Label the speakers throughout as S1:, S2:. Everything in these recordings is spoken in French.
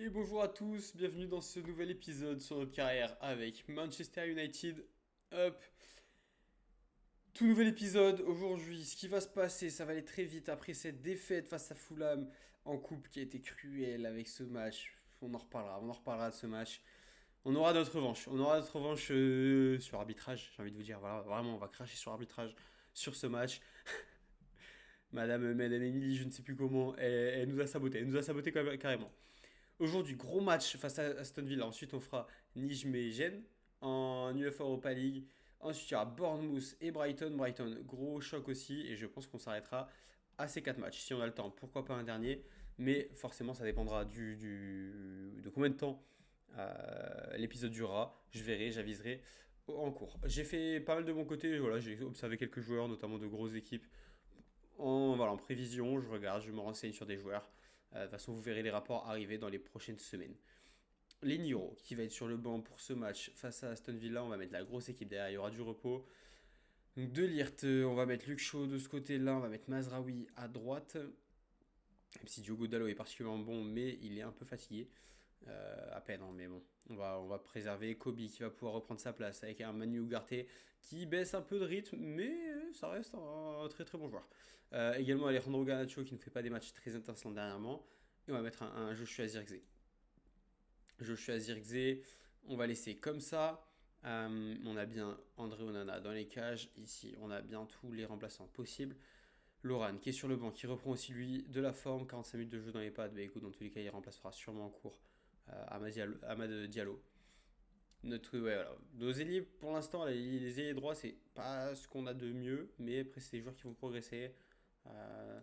S1: Et bonjour à tous, bienvenue dans ce nouvel épisode sur notre carrière avec Manchester United. Hop, tout nouvel épisode aujourd'hui. Ce qui va se passer, ça va aller très vite après cette défaite face à Fulham en coupe qui a été cruelle avec ce match. On en reparlera de ce match. On aura notre revanche. On aura notre revanche sur l'arbitrage, j'ai envie de vous dire. Voilà, vraiment, on va cracher sur l'arbitrage sur ce match. Madame Emily, je ne sais plus comment, elle nous a saboté. Elle nous a saboté carrément. Aujourd'hui, gros match face à Aston Villa. Ensuite, on fera Nijmegen en UEFA Europa League. Ensuite, il y aura Bournemouth et Brighton. Brighton, gros choc aussi. Et je pense qu'on s'arrêtera à ces 4 matchs. Si on a le temps, pourquoi pas un dernier. Mais forcément, ça dépendra de combien de temps l'épisode durera. Je verrai, j'aviserai en cours. J'ai fait pas mal de mon côté. Voilà, j'ai observé quelques joueurs, notamment de grosses équipes. En prévision, je regarde, je me renseigne sur des joueurs. De toute façon, vous verrez les rapports arriver dans les prochaines semaines. Leniro, qui va être sur le banc pour ce match face à Aston Villa, on va mettre la grosse équipe derrière, il y aura du repos. Donc de Ligt, on va mettre Luke Shaw de ce côté-là, on va mettre Mazraoui à droite. Même si Diogo Dalot est particulièrement bon, mais il est un peu fatigué. À peine, hein, mais bon. On va préserver Kobe qui va pouvoir reprendre sa place avec un Manu Ugarte qui baisse un peu de rythme, mais ça reste un très très bon joueur. Également Alejandro Garnacho qui ne fait pas des matchs très intéressants dernièrement. Et on va mettre un Joshua Zirkzee. Joshua Zirkzee, on va laisser comme ça. On a bien André Onana dans les cages. Ici, on a bien tous les remplaçants possibles. Loran qui est sur le banc, qui reprend aussi lui de la forme, 45 minutes de jeu dans les pads, bah écoute, dans tous les cas, il remplacera sûrement en cours Amad Diallo. Ouais, voilà. Nos ailiers, pour l'instant, les ailiers droits, c'est pas ce qu'on a de mieux, mais après, c'est des joueurs qui vont progresser. Euh,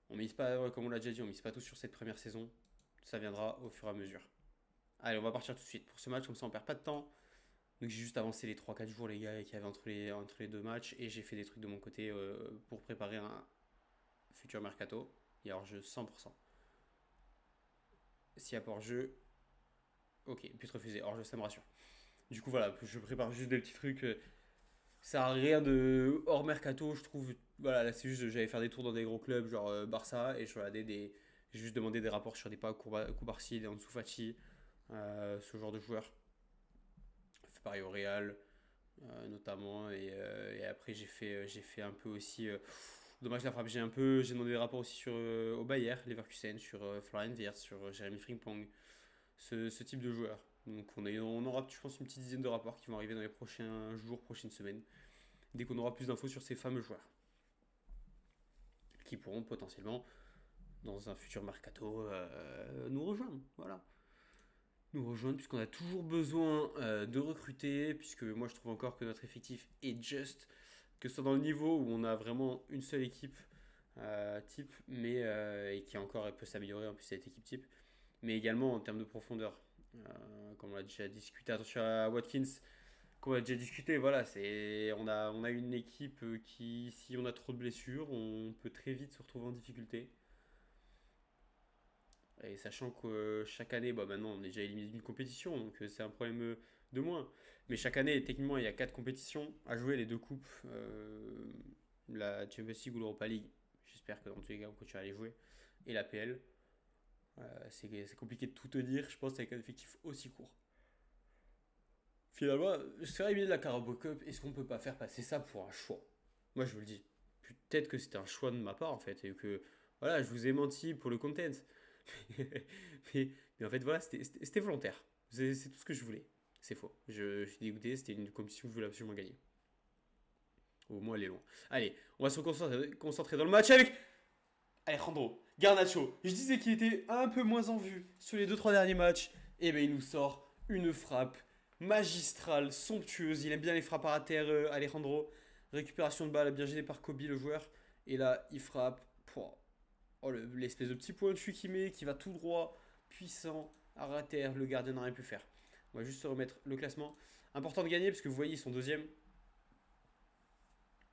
S1: on mise pas, ouais, comme on l'a déjà dit, on mise pas tous sur cette première saison. Ça viendra au fur et à mesure. Allez, on va partir tout de suite pour ce match, comme ça on perd pas de temps. Donc j'ai juste avancé les 3 4 jours, les gars, qu'il y avait entre les deux matchs, et j'ai fait des trucs de mon côté pour préparer un futur mercato. Il y a hors-jeu 100%. S'il y a pas hors-jeu, ok, puis refuser. Hors-jeu, ça me rassure. Du coup, voilà, je prépare juste des petits trucs. Ça a rien de hors mercato, je trouve. Voilà, là, c'est juste, j'allais faire des tours dans des gros clubs, genre Barça, et je regardais des. J'ai juste demandé des rapports sur des pas Koubarsi, des Ansu Fati, ce genre de joueurs. J'ai fait pareil au Real, notamment, et après, j'ai fait un peu aussi. Dommage la frappe, j'ai demandé des rapports aussi sur au Bayer, Leverkusen, sur Florian Wirtz, sur Jérémy Frimpong, ce type de joueur. Donc on aura, je pense, une petite dizaine de rapports qui vont arriver dans les prochains jours, prochaines semaines, dès qu'on aura plus d'infos sur ces fameux joueurs, qui pourront potentiellement, dans un futur mercato, nous rejoindre. Voilà. Nous rejoindre, puisqu'on a toujours besoin de recruter, puisque moi je trouve encore que notre effectif est juste, que ce soit dans le niveau où on a vraiment une seule équipe type, mais et qui encore elle peut s'améliorer en plus cette équipe type, mais également en termes de profondeur. Comme on l'a déjà discuté, attention à Watkins, qu'on a déjà discuté, voilà, on a une équipe qui, si on a trop de blessures, on peut très vite se retrouver en difficulté. Et sachant que chaque année, bah maintenant on est déjà éliminé d'une compétition, donc c'est un problème de moins. Mais chaque année, techniquement, il y a 4 compétitions à jouer, les deux coupes, la Champions League ou l'Europa League. J'espère que dans tous les cas, on continue à les jouer. Et la PL. C'est compliqué de tout te dire, je pense, avec un effectif aussi court. Finalement, se faire éliminer de la Carabao Cup, est-ce qu'on peut pas faire passer ça pour un choix? Moi, je vous le dis. Peut-être que c'était un choix de ma part, en fait, et que, voilà, je vous ai menti pour le content. mais en fait, voilà, c'était volontaire. C'est tout ce que je voulais. C'est faux. Je suis dégoûté, c'était une compétition que je voulais absolument gagner. Au moins, elle est loin. Allez, on va se concentrer dans le match avec Alejandro Garnacho. Je disais qu'il était un peu moins en vue sur les 2 3 derniers matchs. Et ben il nous sort une frappe magistrale, somptueuse. Il aime bien les frappes à terre, Alejandro. Récupération de balle bien gêné par Kobe, le joueur. Et là, il frappe. Pouah. Oh, l'espèce de petit point de chute qu'il met, qui va tout droit, puissant, à terre. Le gardien n'a rien pu faire. On va juste se remettre le classement. Important de gagner parce que vous voyez, ils sont deuxième.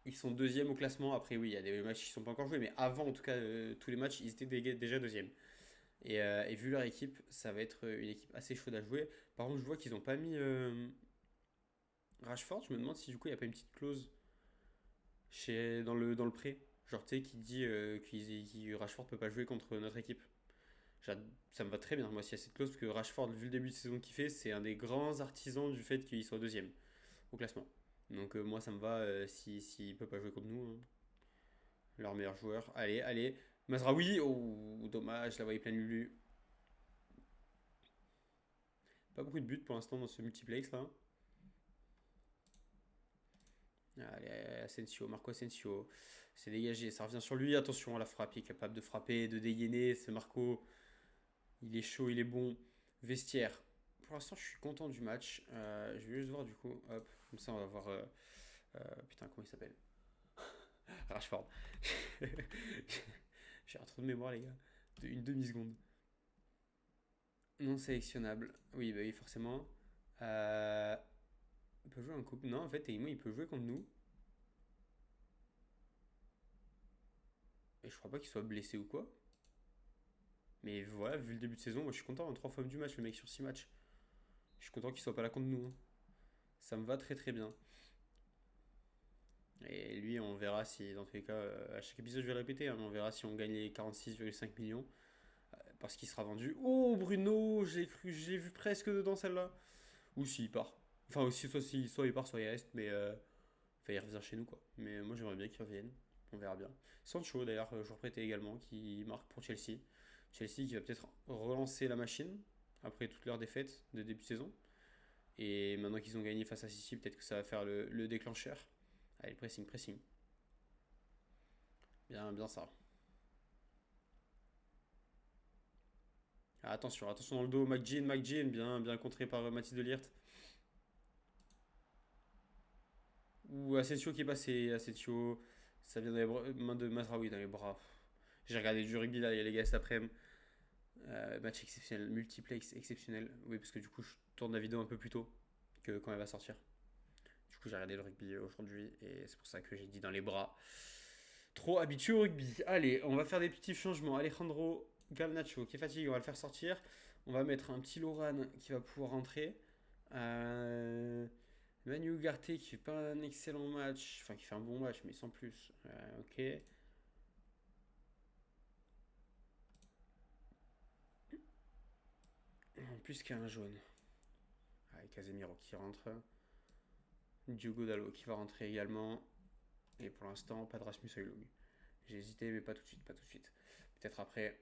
S1: Ils sont deuxième au classement. Après, oui, il y a des matchs qui ne sont pas encore joués, mais avant, en tout cas, tous les matchs, ils étaient déjà deuxième. Et vu leur équipe, ça va être une équipe assez chaude à jouer. Par contre, je vois qu'ils n'ont pas mis Rashford. Je me demande si du coup, il n'y a pas une petite clause dans le prêt. Genre, tu sais, qui dit que Rashford peut pas jouer contre notre équipe. Ça me va très bien. Moi, s'il y a cette clause, parce que Rashford, vu le début de saison qu'il fait, c'est un des grands artisans du fait qu'il soit deuxième au classement. Donc, moi, ça me va s'il ne peut pas jouer contre nous, hein. Leur meilleur joueur. Allez, allez. Mazraoui, oh, dommage, la voie est pleine Lulu. Pas beaucoup de buts pour l'instant dans ce multiplex là. Allez, Asensio, Marco Asensio. C'est dégagé, ça revient sur lui. Attention à la frappe, il est capable de frapper, de dégainer. C'est Marco. Il est chaud, il est bon. Vestiaire. Pour l'instant, je suis content du match. Je vais juste voir du coup. Hop, comme ça, on va voir. Putain, comment il s'appelle? Rashford. J'ai un trou de mémoire, les gars. Une demi-seconde. Non sélectionnable. Oui, bah oui, forcément. Euh, il peut jouer en coupe. Non, en fait, Théimo, il peut jouer contre nous. Et je crois pas qu'il soit blessé ou quoi. Mais voilà, vu le début de saison, moi je suis content. 3 fois du match, le mec sur 6 matchs. Je suis content qu'il soit pas là contre nous, hein. Ça me va très très bien. Et lui, on verra si, dans tous les cas, à chaque épisode, je vais le répéter, hein, mais on verra si on gagne les 46,5 millions. Parce qu'il sera vendu. Oh, Bruno, je l'ai vu presque dedans celle-là. Ou s'il part. Enfin, aussi, soit il part, soit il reste, mais enfin, il revient chez nous, quoi. Mais moi, j'aimerais bien qu'il revienne. On verra bien. Sancho, d'ailleurs, joueur prêté également, qui marque pour Chelsea. Chelsea qui va peut-être relancer la machine après toutes leurs défaites de début de saison. Et maintenant qu'ils ont gagné face à City, peut-être que ça va faire le déclencheur. Allez, pressing, pressing. Bien, bien ça. Ah, attention, attention dans le dos. McGinn, bien, bien contré par Mathis de Ligt. Ou Asensio qui est passé. Asensio, ça vient des mains de Mazraoui dans les bras. J'ai regardé du rugby là, les gars, cet après-midi. Match exceptionnel, multiplex exceptionnel. Oui, parce que du coup, je tourne la vidéo un peu plus tôt que quand elle va sortir. Du coup, j'ai regardé le rugby aujourd'hui et c'est pour ça que j'ai dit dans les bras. Trop habitué au rugby. Allez, on va faire des petits changements. Alejandro Garnacho qui est fatigué, on va le faire sortir. On va mettre un petit Loran qui va pouvoir rentrer. Manu Ugarte qui fait pas un excellent match, enfin qui fait un bon match mais sans plus. Ok. En plus qu'il y a un jaune. Allez, Casemiro qui rentre. Diogo Dallo qui va rentrer également. Et pour l'instant, pas de Rasmus Højlund. J'ai hésité mais pas tout de suite, pas tout de suite. Peut-être après.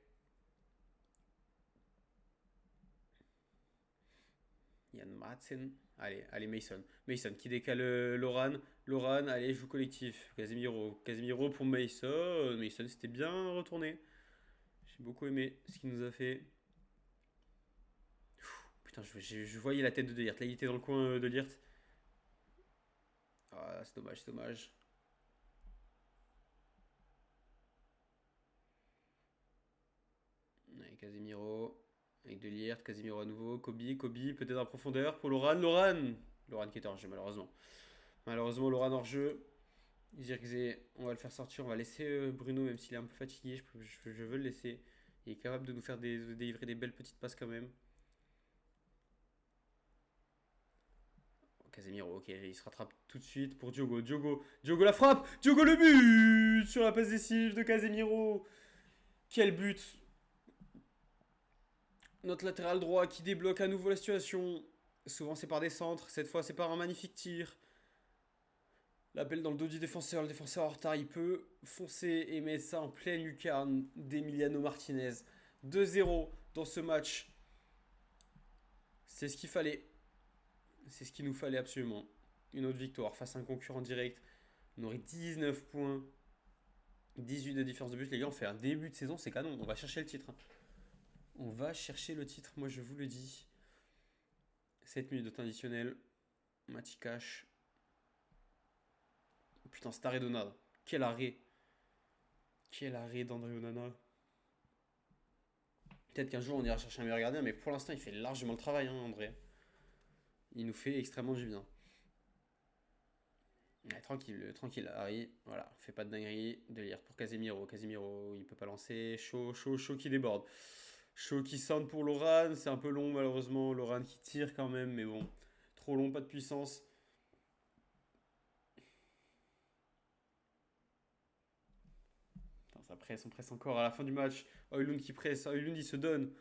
S1: Yann Madsen. Allez, allez Mason. Mason qui décale Loran. Loran, allez, joue collectif. Casemiro. Casemiro pour Mason. Mason c'était bien retourné. J'ai beaucoup aimé ce qu'il nous a fait. Putain, je voyais la tête de Delirte. Là, il était dans le coin de Delirte. Ah, c'est dommage, c'est dommage. Avec Casemiro. Avec Delirte, Casemiro à nouveau. Kobe, peut-être en profondeur pour Loran. Loran qui est hors jeu, malheureusement. Malheureusement, Loran hors jeu. Zirkzee, on va le faire sortir. On va laisser Bruno, même s'il est un peu fatigué. Je veux le laisser. Il est capable de nous faire délivrer des belles petites passes quand même. Casemiro, ok, il se rattrape tout de suite pour Diogo. Diogo la frappe. Diogo le but sur la passe décisive de Casemiro. Quel but. Notre latéral droit qui débloque à nouveau la situation. Souvent c'est par des centres, cette fois c'est par un magnifique tir. L'appel dans le dos du défenseur, le défenseur en retard, il peut foncer et mettre ça en pleine lucarne d'Emiliano Martinez. 2-0 dans ce match. C'est ce qu'il fallait. C'est ce qu'il nous fallait absolument. Une autre victoire face à un concurrent direct. On aurait 19 points. 18 de différence de but. Les gars, on fait un début de saison, c'est canon. On va chercher le titre, hein. On va chercher le titre, moi je vous le dis. 7 minutes de temps additionnel. Mati Cash. Putain, cet arrêt d'Onana. Quel arrêt. Quel arrêt d'André Onana. Peut-être qu'un jour on ira chercher un meilleur gardien, mais pour l'instant il fait largement le travail, hein, André. Il nous fait extrêmement du bien. Ouais, tranquille, tranquille, Harry. Voilà, fais pas de dinguerie. De lire pour Casemiro. Casemiro, il peut pas lancer. Chaud qui déborde. Chaud qui sonne pour Loran. C'est un peu long, malheureusement. Loran qui tire quand même, mais bon. Trop long, pas de puissance. on presse encore à la fin du match. Højlund qui presse, Højlund il se donne.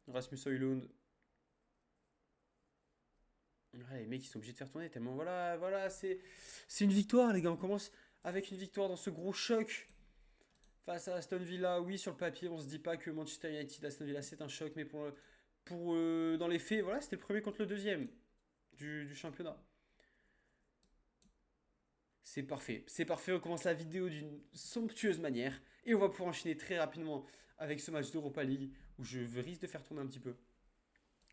S1: Rasmus Højlund. Ouais, les mecs ils sont obligés de faire tourner tellement voilà, c'est une victoire les gars. On commence avec une victoire dans ce gros choc face à Aston Villa. Oui, sur le papier, on se dit pas que Manchester United Aston Villa c'est un choc, mais dans les faits, voilà, c'était le premier contre le deuxième du championnat. C'est parfait, on commence la vidéo d'une somptueuse manière et on va pouvoir enchaîner très rapidement avec ce match d'Europa League où je risque de faire tourner un petit peu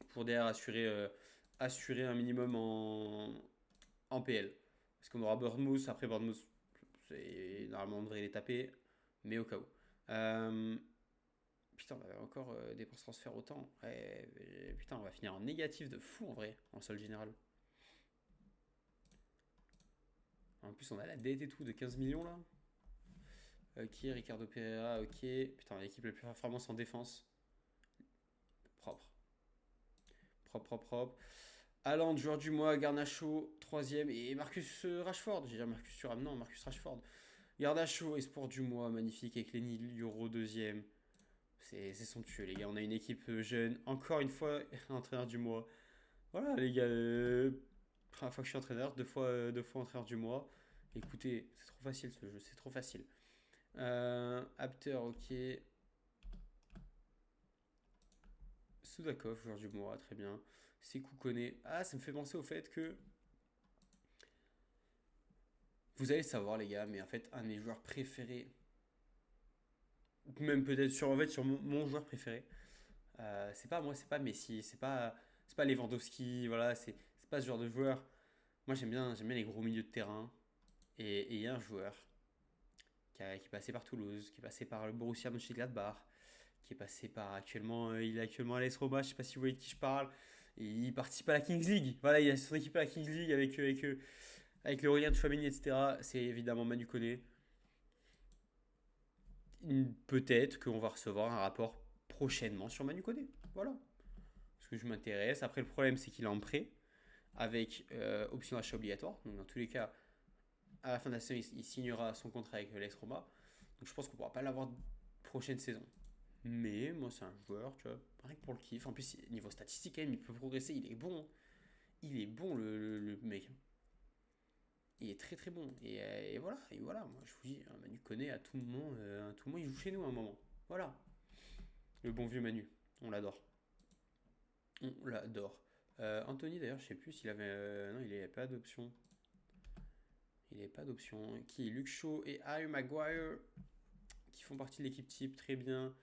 S1: pour derrière assurer un minimum en PL. Parce qu'on aura Bournemouth, après Bournemouth, normalement on devrait les taper, mais au cas où. Putain, on va encore dépenser transfert autant. Ouais, putain, on va finir en négatif de fou en vrai, en solde général. En plus, on a la dette et tout de 15 millions là. Ok, Ricardo Pereira, ok. Putain, l'équipe la plus performance en défense. Propre. Propre. Haaland, joueur du mois, Garnacho, troisième. Et Marcus Rashford. J'ai dit Marcus Thuram, non, Marcus Rashford. Garnacho, espoir du mois, magnifique, avec Lenny Euro, deuxième. C'est somptueux, les gars. On a une équipe jeune. Encore une fois, entraîneur du mois. Voilà, les gars. Première fois que je suis entraîneur, deux fois entraîneur du mois. Écoutez, c'est trop facile ce jeu, c'est trop facile. Apter, ok. Sudakov, joueur du mois, très bien. Sekou Koné. Ah, ça me fait penser au fait que. Vous allez savoir, les gars, mais en fait, un de mes joueurs préférés. Même peut-être sur mon joueur préféré. C'est pas moi, c'est pas Messi, c'est pas Lewandowski, voilà, c'est pas ce genre de joueur. Moi, j'aime bien les gros milieux de terrain. Et il y a un joueur qui est passé par Toulouse, qui est passé par le Borussia Mönchengladbach, qui est passé par actuellement, il est actuellement à l'AS Roma, je sais pas si vous voyez de qui je parle. Et il participe à la Kings League. Voilà, il a son équipe à la Kings League avec le Aurélien Tchouameni, etc. C'est évidemment Manu Koné. Peut-être qu'on va recevoir un rapport prochainement sur Manu Koné. Voilà. Parce que je m'intéresse. Après, le problème, c'est qu'il est en prêt avec option d'achat obligatoire. Donc, dans tous les cas, à la fin de la saison, il signera son contrat avec l'AS Roma. Donc, je pense qu'on ne pourra pas l'avoir prochaine saison. Mais moi, c'est un joueur, tu vois, rien que pour le kiff. En plus, niveau statistique, quand même, il peut progresser. Il est bon. Il est bon, le mec. Il est très très bon. Et voilà, moi je vous dis, Manu connaît à tout moment, il joue chez nous à un moment. Voilà. Le bon vieux Manu. On l'adore. On l'adore. Anthony, d'ailleurs, je sais plus s'il avait. Non, il n'avait pas d'option. Il n'avait pas d'option. Qui Luke Shaw et Harry Maguire, qui font partie de l'équipe type, très bien.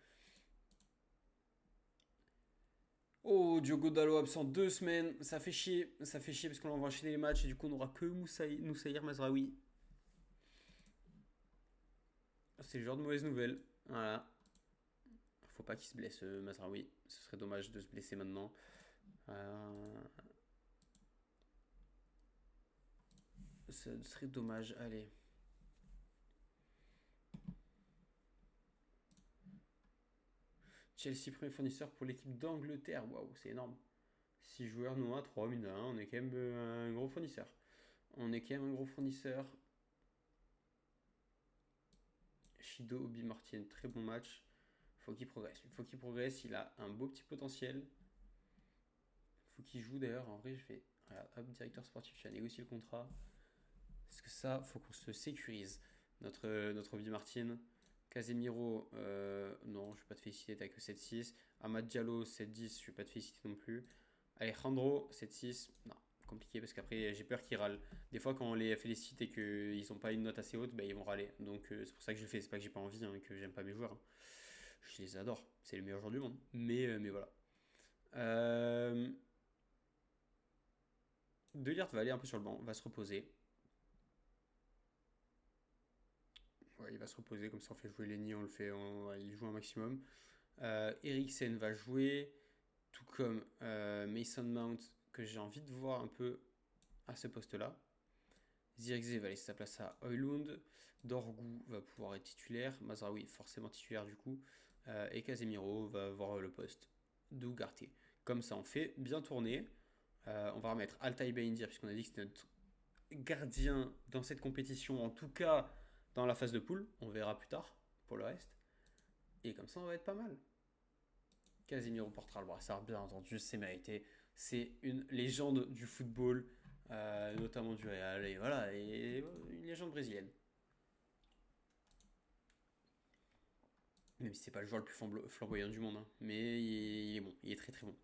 S1: Oh, Diogo Dalot absent 2 semaines, ça fait chier parce qu'on va enchaîner les matchs et du coup on n'aura que Moussaïr Mazraoui. C'est le genre de mauvaise nouvelle. Voilà. Faut pas qu'il se blesse Mazraoui, ce serait dommage de se blesser maintenant. Euh, Ce serait dommage, allez. Chelsea premier fournisseur pour l'équipe d'Angleterre, waouh, c'est énorme. 6 joueurs, nous 1, 3, mine 1, on est quand même un gros fournisseur. On est quand même un gros fournisseur. Shido, Obi Martin, très bon match. Il faut qu'il progresse. Il a un beau petit potentiel. Il faut qu'il joue d'ailleurs. En vrai, je vais. Regarde, hop, directeur sportif, tu as négocié le contrat. Parce que ça, faut qu'on se sécurise. Notre Obi Martin. Casemiro, non, je vais pas te féliciter, t'as que 7-6. Amad Diallo, 7-10, je vais pas te féliciter non plus. Alejandro, 7-6, non, compliqué parce qu'après j'ai peur qu'ils râlent. Des fois, quand on les félicite et qu'ils n'ont pas une note assez haute, bah, ils vont râler. Donc c'est pour ça que je le fais. C'est pas que j'ai pas envie, hein, que j'aime pas mes joueurs, hein. Je les adore, c'est les meilleurs joueurs du monde. Mais voilà. Euh... De Ligt va aller un peu sur le banc, va se reposer. Ouais, il va se reposer, comme ça on fait jouer Lenny, il joue un maximum. Eriksen va jouer, tout comme Mason Mount, que j'ai envie de voir un peu à ce poste-là. Zirkzee va laisser sa place à Højlund. Dorgu va pouvoir être titulaire. Mazraoui forcément titulaire du coup. Et Casemiro va avoir le poste d'Ugarte. Comme ça on fait bien tourner. On va remettre Altay Bayindir puisqu'on a dit que c'était notre gardien dans cette compétition. En tout cas dans la phase de poule. On verra plus tard. pour le reste. Et comme ça, on va être pas mal. Casemiro portera le brassard, bien entendu, c'est mérité. C'est une légende du football, notamment du Real, et voilà, et une légende brésilienne. Même si c'est pas le joueur le plus flamboyant du monde, hein. Mais il est bon, il est très très bon.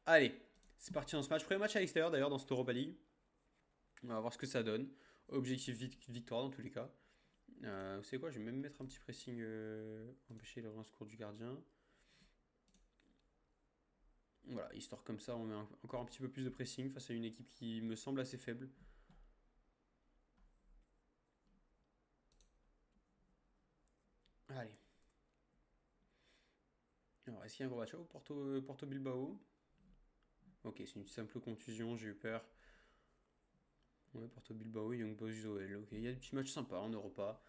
S1: Allez, c'est parti dans ce match. Premier match à l'extérieur d'ailleurs dans cette Europa League. On va voir ce que ça donne. Objectif victoire dans tous les cas. Vous savez quoi, je vais même mettre un petit pressing, empêcher le relance court du gardien. Voilà, histoire comme ça, on met encore un petit peu plus de pressing face à une équipe qui me semble assez faible. Allez. Alors, est-ce qu'il y a un gros match au Porto Bilbao? Ok, c'est une simple contusion, j'ai eu peur. Ouais, Porto Bilbao, Young Boys OL. Ok, il y a des petits matchs sympas en Europa.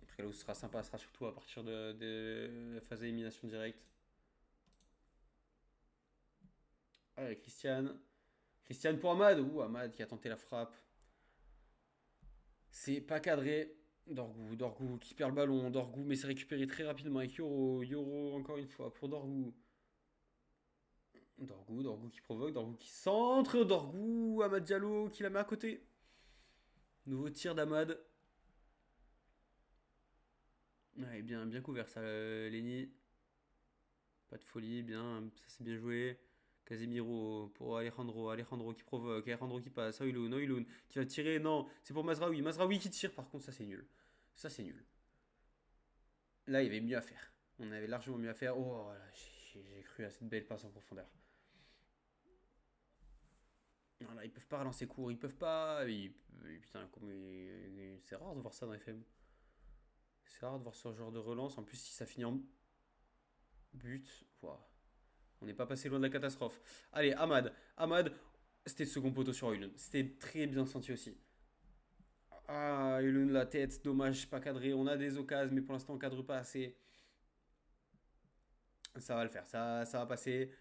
S1: Après, là où ce sera sympa, ce sera surtout à partir de la phase d'élimination directe. Allez, Christian. Christian pour Ahmad. Ouh, Ahmad qui a tenté la frappe. C'est pas cadré. Dorgu qui perd le ballon. Dorgu, mais c'est récupéré très rapidement avec Yoro. Yoro, encore une fois, pour Dorgu. Dorgu qui provoque. Dorgu qui centre. Dorgu, Ahmad Diallo qui la met à côté. Nouveau tir d'Ahmad. Ouais, bien couvert ça, Lenny. Pas de folie, bien, ça c'est bien joué. Casemiro pour Alejandro, Alejandro qui provoque, Alejandro qui passe, Oilun qui va tirer, non, c'est pour Mazraoui, Mazraoui qui tire, par contre ça c'est nul. Ça c'est nul. Là il y avait mieux à faire. On avait largement mieux à faire. Oh là, j'ai cru à cette belle passe en profondeur. Non, là, ils peuvent pas relancer court, ils peuvent pas. Putain, c'est rare de voir ça dans les FM. C'est rare de voir ce genre de relance. En plus, si ça finit en but, wow. On n'est pas passé loin de la catastrophe. Allez, Ahmad. Ahmad, c'était le second poteau sur Oilun. C'était très bien senti aussi. Ah, Oilun, la tête, dommage, pas cadré. On a des occasions, mais pour l'instant, on cadre pas assez. Ça va le faire, ça va passer.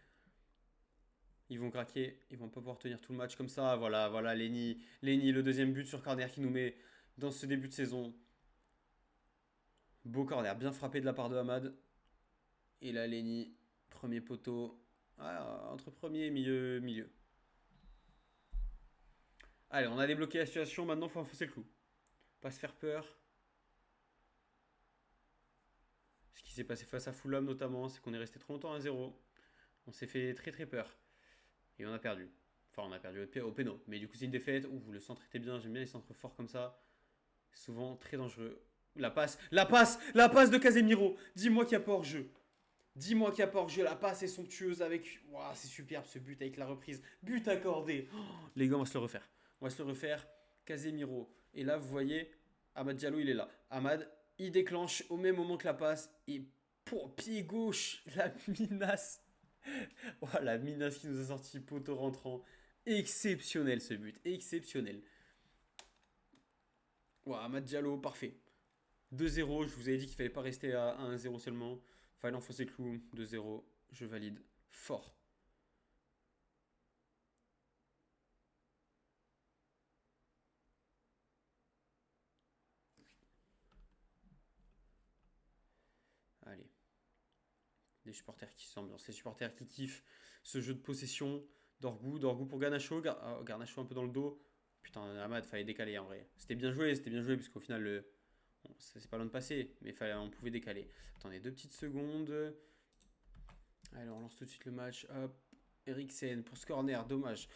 S1: Ils vont craquer, ils vont pas pouvoir tenir tout le match comme ça. Voilà, Lenny, le deuxième but sur corner qui nous met dans ce début de saison. Beau corner, bien frappé de la part de Ahmad. Et là, Lenny, premier poteau. Ah, entre premier et milieu. Allez, on a débloqué la situation, maintenant il faut enfoncer le clou. Pas se faire peur. Ce qui s'est passé face à Fulham notamment, c'est qu'on est resté trop longtemps à 0. On s'est fait très très peur. Et on a perdu. Enfin, on a perdu au péno. Mais du coup, c'est une défaite. Ouh, le centre était bien. J'aime bien les centres forts comme ça. Souvent très dangereux. La passe de Casemiro. Dis-moi qu'il n'y a pas hors-jeu. Dis-moi qu'il n'y a pas hors-jeu. La passe est somptueuse avec. Waouh, c'est superbe ce but avec la reprise. But accordé. Oh, les gars, on va se le refaire. On va se le refaire. Casemiro. Et là, vous voyez, Ahmad Diallo, il est là. Ahmad, il déclenche au même moment que la passe. Et pour pied gauche, la minace. Oh, la minace qui nous a sorti poteau rentrant. Exceptionnel ce but. Exceptionnel. Ouais, Ahmad Diallo, parfait. 2-0, je vous avais dit qu'il fallait pas rester à 1-0 seulement. Fallait enfoncer le clou. 2-0, je valide. Fort. Allez. Des supporters qui s'ambiancent, des supporters qui kiffent ce jeu de possession. Dorgu pour Garnacho. Garnacho un peu dans le dos. Putain, Ahmad, fallait décaler en vrai. C'était bien joué, puisqu'au final, bon, c'est pas loin de passer, mais on pouvait décaler. Attendez, 2 petites secondes. Allez, on lance tout de suite le match. Hop, Eriksen pour ce corner, dommage.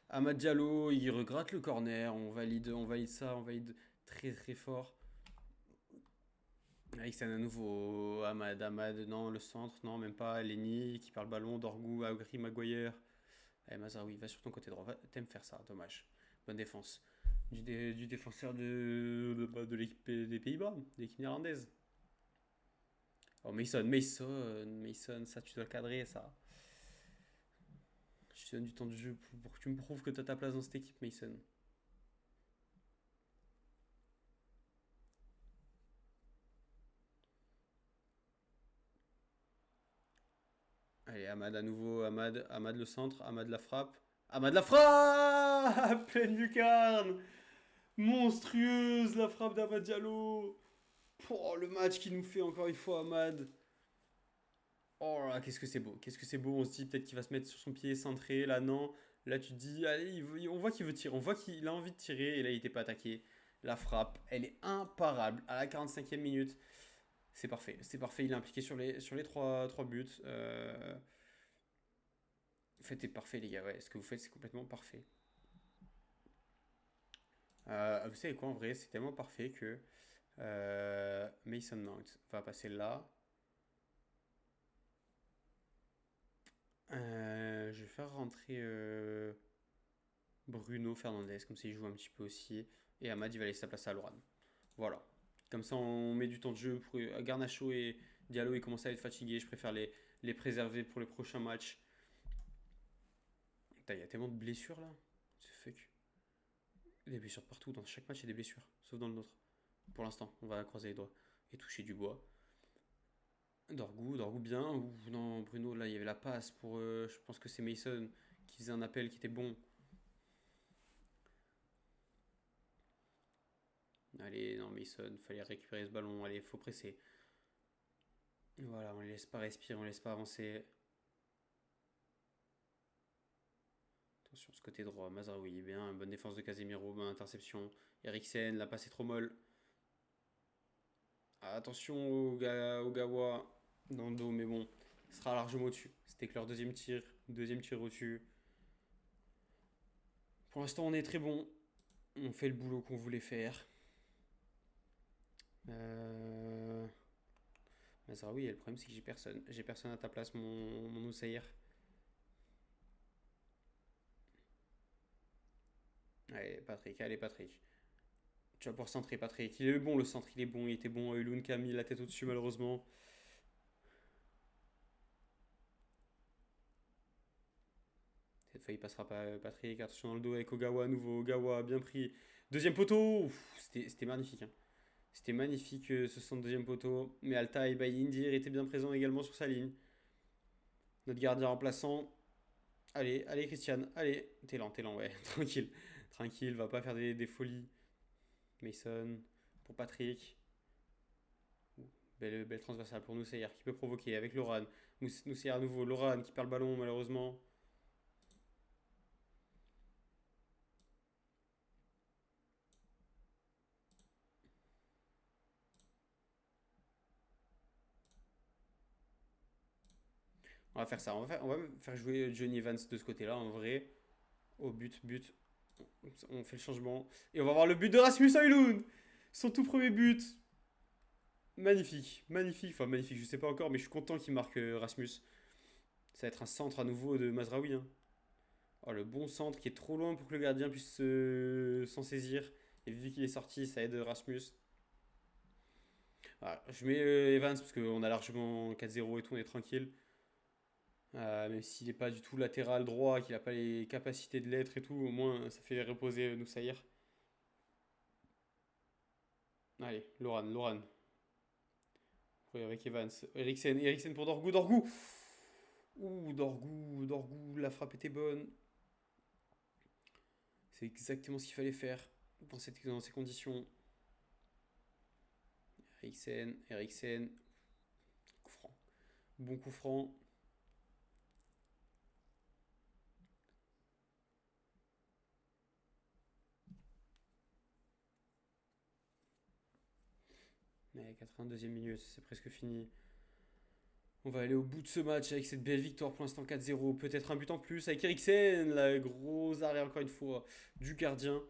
S1: Ahmad Diallo, il regrette le corner. On valide ça, on valide très très fort. Eriksen à nouveau, Ahmad, non, le centre, non, même pas. Lenny qui perd le ballon, Dorgu, Agri, Maguire. Allez, Mazraoui, va sur ton côté droit. T'aimes faire ça, dommage. Bonne défense. Du défenseur de l'équipe des Pays-Bas, de l'équipe néerlandaise. Oh, Mason, ça tu dois le cadrer, ça. Je te donne du temps de jeu pour que tu me prouves que tu as ta place dans cette équipe, Mason. Allez, Ahmad à nouveau, Ahmad le centre, Ahmad la frappe. Ahmad la frappe. Pleine lucarne. Monstrueuse la frappe d'Ahmad Diallo. Oh, le match qu'il nous fait encore une fois, Ahmad. Oh là, là, qu'est-ce que c'est beau. Qu'est-ce que c'est beau. On se dit peut-être qu'il va se mettre sur son pied centré. Là, non. Là, tu te dis, allez, on voit qu'il veut tirer. On voit qu'il a envie de tirer. Et là, il n'était pas attaqué. La frappe, elle est imparable. À la 45e minute. C'est parfait. C'est parfait. Il est impliqué sur les trois buts. Faites est parfait, les gars. Ouais, ce que vous faites, c'est complètement parfait. Vous savez quoi, en vrai, c'est tellement parfait que Mason Mount va passer là. Je vais faire rentrer Bruno Fernandes, comme ça il joue un petit peu aussi. Et Amad, il va laisser sa place à Loran. Voilà. Comme ça, on met du temps de jeu. Pour, Garnacho et Diallo, ils commencent à être fatigués. Je préfère les préserver pour les prochains matchs. Putain, il y a tellement de blessures là. C'est fuck. Des blessures partout. Dans chaque match, il y a des blessures. Sauf dans le nôtre. Pour l'instant, on va croiser les doigts. Et toucher du bois. Dorgu bien. Ou non, Bruno, là, il y avait la passe pour. Je pense que c'est Mason qui faisait un appel qui était bon. Allez, non, Mason, fallait récupérer ce ballon. Allez, faut presser. Voilà, on les laisse pas respirer, on les laisse pas avancer. Attention, ce côté droit, Mazraoui, bien, bonne défense de Casemiro, bonne interception. Eriksen, la passe est trop molle. Attention au Gawa dans le dos, mais bon, il sera largement au-dessus. C'était que leur deuxième tir au-dessus. Pour l'instant, on est très bon. On fait le boulot qu'on voulait faire. Mazraoui, le problème c'est que j'ai personne. J'ai personne à ta place, mon Oussaïr. Allez, Patrick, allez, Patrick. Tu vas pouvoir centrer, Patrick. Il est bon, le centre, il est bon. Il était bon. Eloun qui a mis la tête au-dessus, malheureusement. Cette fois, il passera pas Patrick. Attention dans le dos avec Ogawa à nouveau. Ogawa, bien pris. Deuxième poteau. C'était magnifique. Hein. C'était magnifique ce centre deuxième poteau. Mais Altaï Bayindir était bien présent également sur sa ligne. Notre gardien remplaçant. Allez, allez, Christian. Allez. T'es lent, ouais. Tranquille. Tranquille, va pas faire des folies. Mason. Pour Patrick. Belle transversale pour Nusair qui peut provoquer avec Loran. Nusair à nouveau. Loran qui perd le ballon malheureusement. On va faire ça. On va faire jouer Johnny Evans de ce côté-là en vrai. Au but. On fait le changement. Et on va voir le but de Rasmus Højlund. Son tout premier but. Magnifique. Magnifique. Enfin, magnifique, je sais pas encore, mais je suis content qu'il marque Rasmus. Ça va être un centre à nouveau de Mazraoui. Hein. Oh, le bon centre qui est trop loin pour que le gardien puisse s'en saisir. Et vu qu'il est sorti, ça aide Rasmus. Voilà, je mets Evans parce qu'on a largement 4-0 et tout, on est tranquille. Même s'il n'est pas du tout latéral droit, qu'il n'a pas les capacités de l'être et tout, au moins ça fait reposer Noussaïr. Allez, Loran. Oui, avec Evans. Eriksen pour Dorgu. Ouh, Dorgu, la frappe était bonne. C'est exactement ce qu'il fallait faire dans ces conditions. Eriksen. Coup franc. Bon coup franc. Mais 82e minute, c'est presque fini. On va aller au bout de ce match avec cette belle victoire pour l'instant 4-0. Peut-être un but en plus avec Eriksen, la grosse arrêt encore une fois du gardien.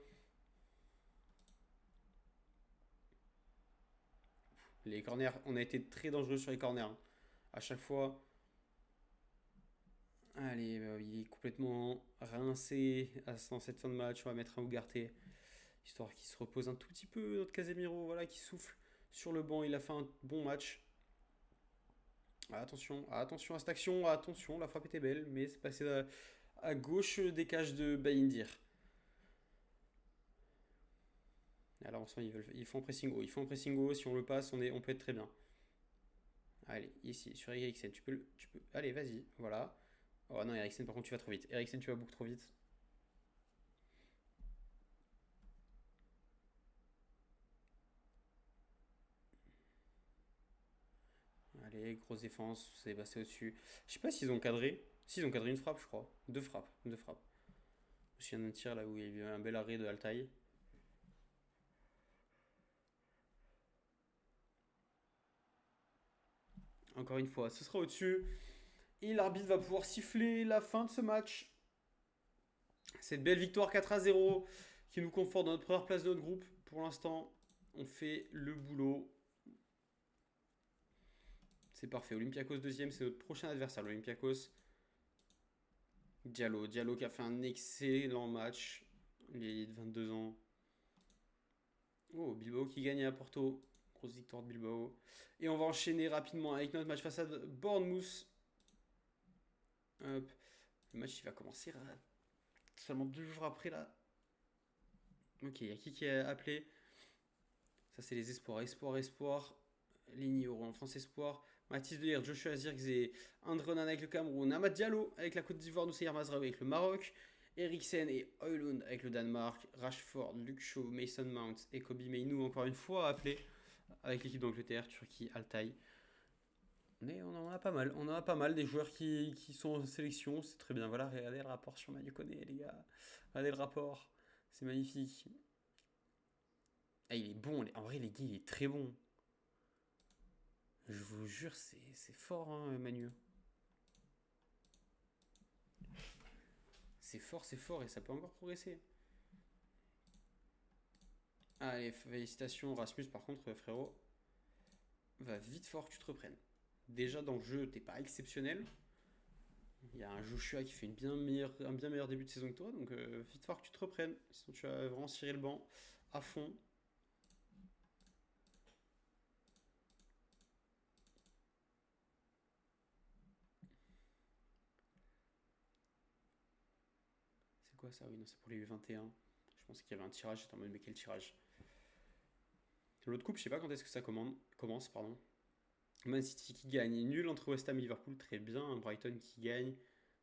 S1: Les corners, on a été très dangereux sur les corners. Hein. À chaque fois. Allez, il est complètement rincé dans cette fin de match. On va mettre un Ougarté. Histoire qu'il se repose un tout petit peu. Notre Casemiro, voilà, qui souffle sur le banc. Il a fait un bon match. Attention à cette action. Attention, la frappe était belle. Mais c'est passé à gauche des cages de Bayindir. Alors en ce moment, ils font un pressing haut. Ils font un pressing haut. Si on le passe, on peut être très bien. Allez, ici, sur Eriksen. Tu peux. Allez, vas-y. Voilà. Oh non, Eriksen, par contre, tu vas trop vite. Eriksen, tu vas beaucoup trop vite. Allez, grosse défense, c'est passé au-dessus. Je sais pas s'ils ont cadré. S'ils ont cadré une frappe, je crois. Deux frappes, deux frappes. Je me souviens d'un tir là où il y a eu un bel arrêt de Altaï. Encore une fois, ce sera au-dessus. Et l'arbitre va pouvoir siffler la fin de ce match. Cette belle victoire 4-0 qui nous conforte dans notre première place de notre groupe. Pour l'instant, on fait le boulot. C'est parfait. Olympiakos deuxième, c'est notre prochain adversaire, l'Olympiakos. Diallo qui a fait un excellent match. Il est de 22 ans. Oh, Bilbao qui gagne à Porto. Grosse victoire de Bilbao. Et on va enchaîner rapidement avec notre match face à Bournemouth. Hop. Le match il va commencer seulement 2 jours après là. Ok, il y a qui est appelé. Ça c'est les espoirs. Espoir. Ligne en France espoir. Mathis Delire, Joshua Zirkzee, Andre Onana avec le Cameroun, Amad Diallo avec la Côte d'Ivoire, Noussair Mazraoui avec le Maroc, Eriksen et Højlund avec le Danemark, Rashford, Luke Shaw, Mason Mount et Kobe Mainoo encore une fois appelés avec l'équipe d'Angleterre, Turquie, Altaï. Mais on en a pas mal. On en a pas mal des joueurs qui sont en sélection. C'est très bien. Voilà, regardez le rapport sur Manu Koné, les gars. Regardez le rapport. C'est magnifique. Ah, il est bon. En vrai, les gars, il est très bon. Je vous jure, c'est fort, hein, Manu. C'est fort et ça peut encore progresser. Allez, félicitations Rasmus, par contre, frérot. Va vite fort que tu te reprennes. Déjà dans le jeu, t'es pas exceptionnel. Il y a un Joshua qui fait un bien meilleur début de saison que toi, donc vite fort que tu te reprennes. Sinon tu vas vraiment cirer le banc à fond. C'est quoi ça? Oui, non, c'est pour les U21. Je pensais qu'il y avait un tirage, j'étais en mode mais quel tirage? L'autre coupe, je sais pas quand est-ce que ça commence, pardon. Man City qui gagne, nul entre West Ham et Liverpool, très bien. Brighton qui gagne,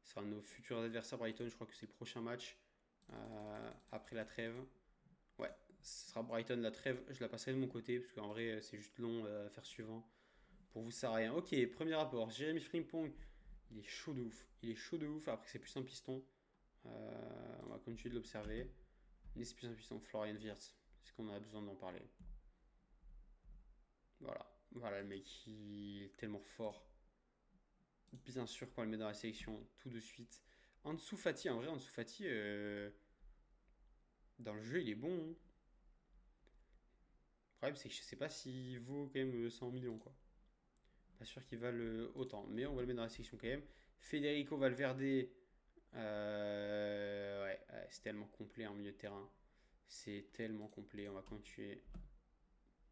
S1: ce sera nos futurs adversaires. Brighton, je crois que c'est le prochain match après la trêve. Ouais, ce sera Brighton la trêve. Je la passerai de mon côté parce qu'en vrai, c'est juste long à faire suivant. Pour vous, ça sert à rien. Ok, premier rapport. Jérémy Frimpong, il est chaud de ouf. Il est chaud de ouf. Après, c'est plus un piston. On va continuer de l'observer. Mais c'est plus un piston. Florian Wirtz. Est-ce qu'on a besoin d'en parler? Voilà, le mec, il est tellement fort. Bien sûr qu'on le met dans la sélection tout de suite. Ansu Fati, en vrai, Ansu Fati, dans le jeu, il est bon, hein. Le problème, c'est que je sais pas s'il vaut quand même 100 millions, quoi. Pas sûr qu'il valent autant, mais on va le mettre dans la sélection quand même. Federico Valverde, ouais, c'est tellement complet en milieu de terrain. C'est tellement complet, on va continuer.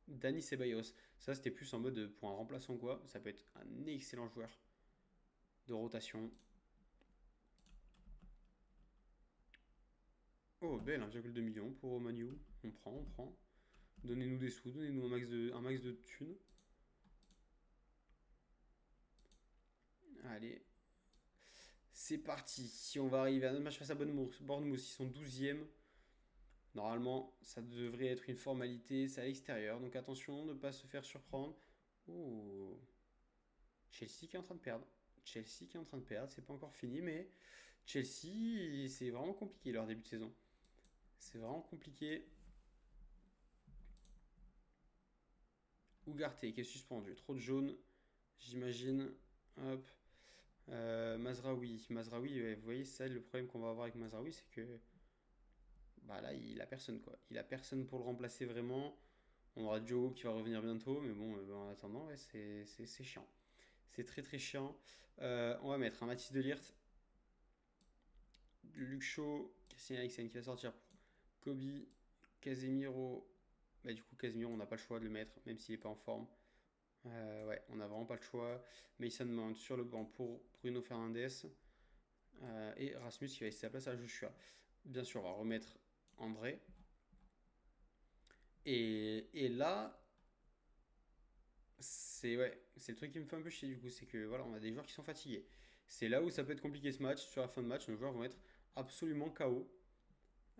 S1: Dani Ceballos, ça c'était plus en mode pour un remplaçant quoi. Ça peut être un excellent joueur de rotation. Oh, belle, 1,2 million pour Manu. On prend. Donnez-nous des sous, donnez-nous un max de thunes. Allez, c'est parti. Si on va arriver à notre match face à Bournemouth, ils sont 12e. Normalement, ça devrait être une formalité. C'est à l'extérieur, donc attention de ne pas se faire surprendre. Oh, Chelsea qui est en train de perdre. Chelsea qui est en train de perdre, c'est pas encore fini, mais Chelsea, c'est vraiment compliqué leur début de saison. C'est vraiment compliqué. Ougarté qui est suspendu. Trop de jaune, j'imagine. Hop. Mazraoui, ouais, vous voyez, ça, le problème qu'on va avoir avec Mazraoui, c'est que bah là, il a personne quoi. Il a personne pour le remplacer vraiment. On aura Joe qui va revenir bientôt, mais bon, en attendant, ouais, c'est chiant. C'est très très chiant. On va mettre un Mathis Delirte, Luke Shaw, Christian Eriksen qui va sortir pour Kobe, Casemiro. Bah, du coup, Casemiro, on n'a pas le choix de le mettre, même s'il n'est pas en forme. Ouais, on n'a vraiment pas le choix. Mason Mount sur le banc pour Bruno Fernandes. Et Rasmus qui va laisser sa place à Joshua. Bien sûr, on va remettre André. Et là, c'est le truc qui me fait un peu chier du coup, c'est que voilà, on a des joueurs qui sont fatigués. C'est là où ça peut être compliqué ce match. Sur la fin de match, nos joueurs vont être absolument KO.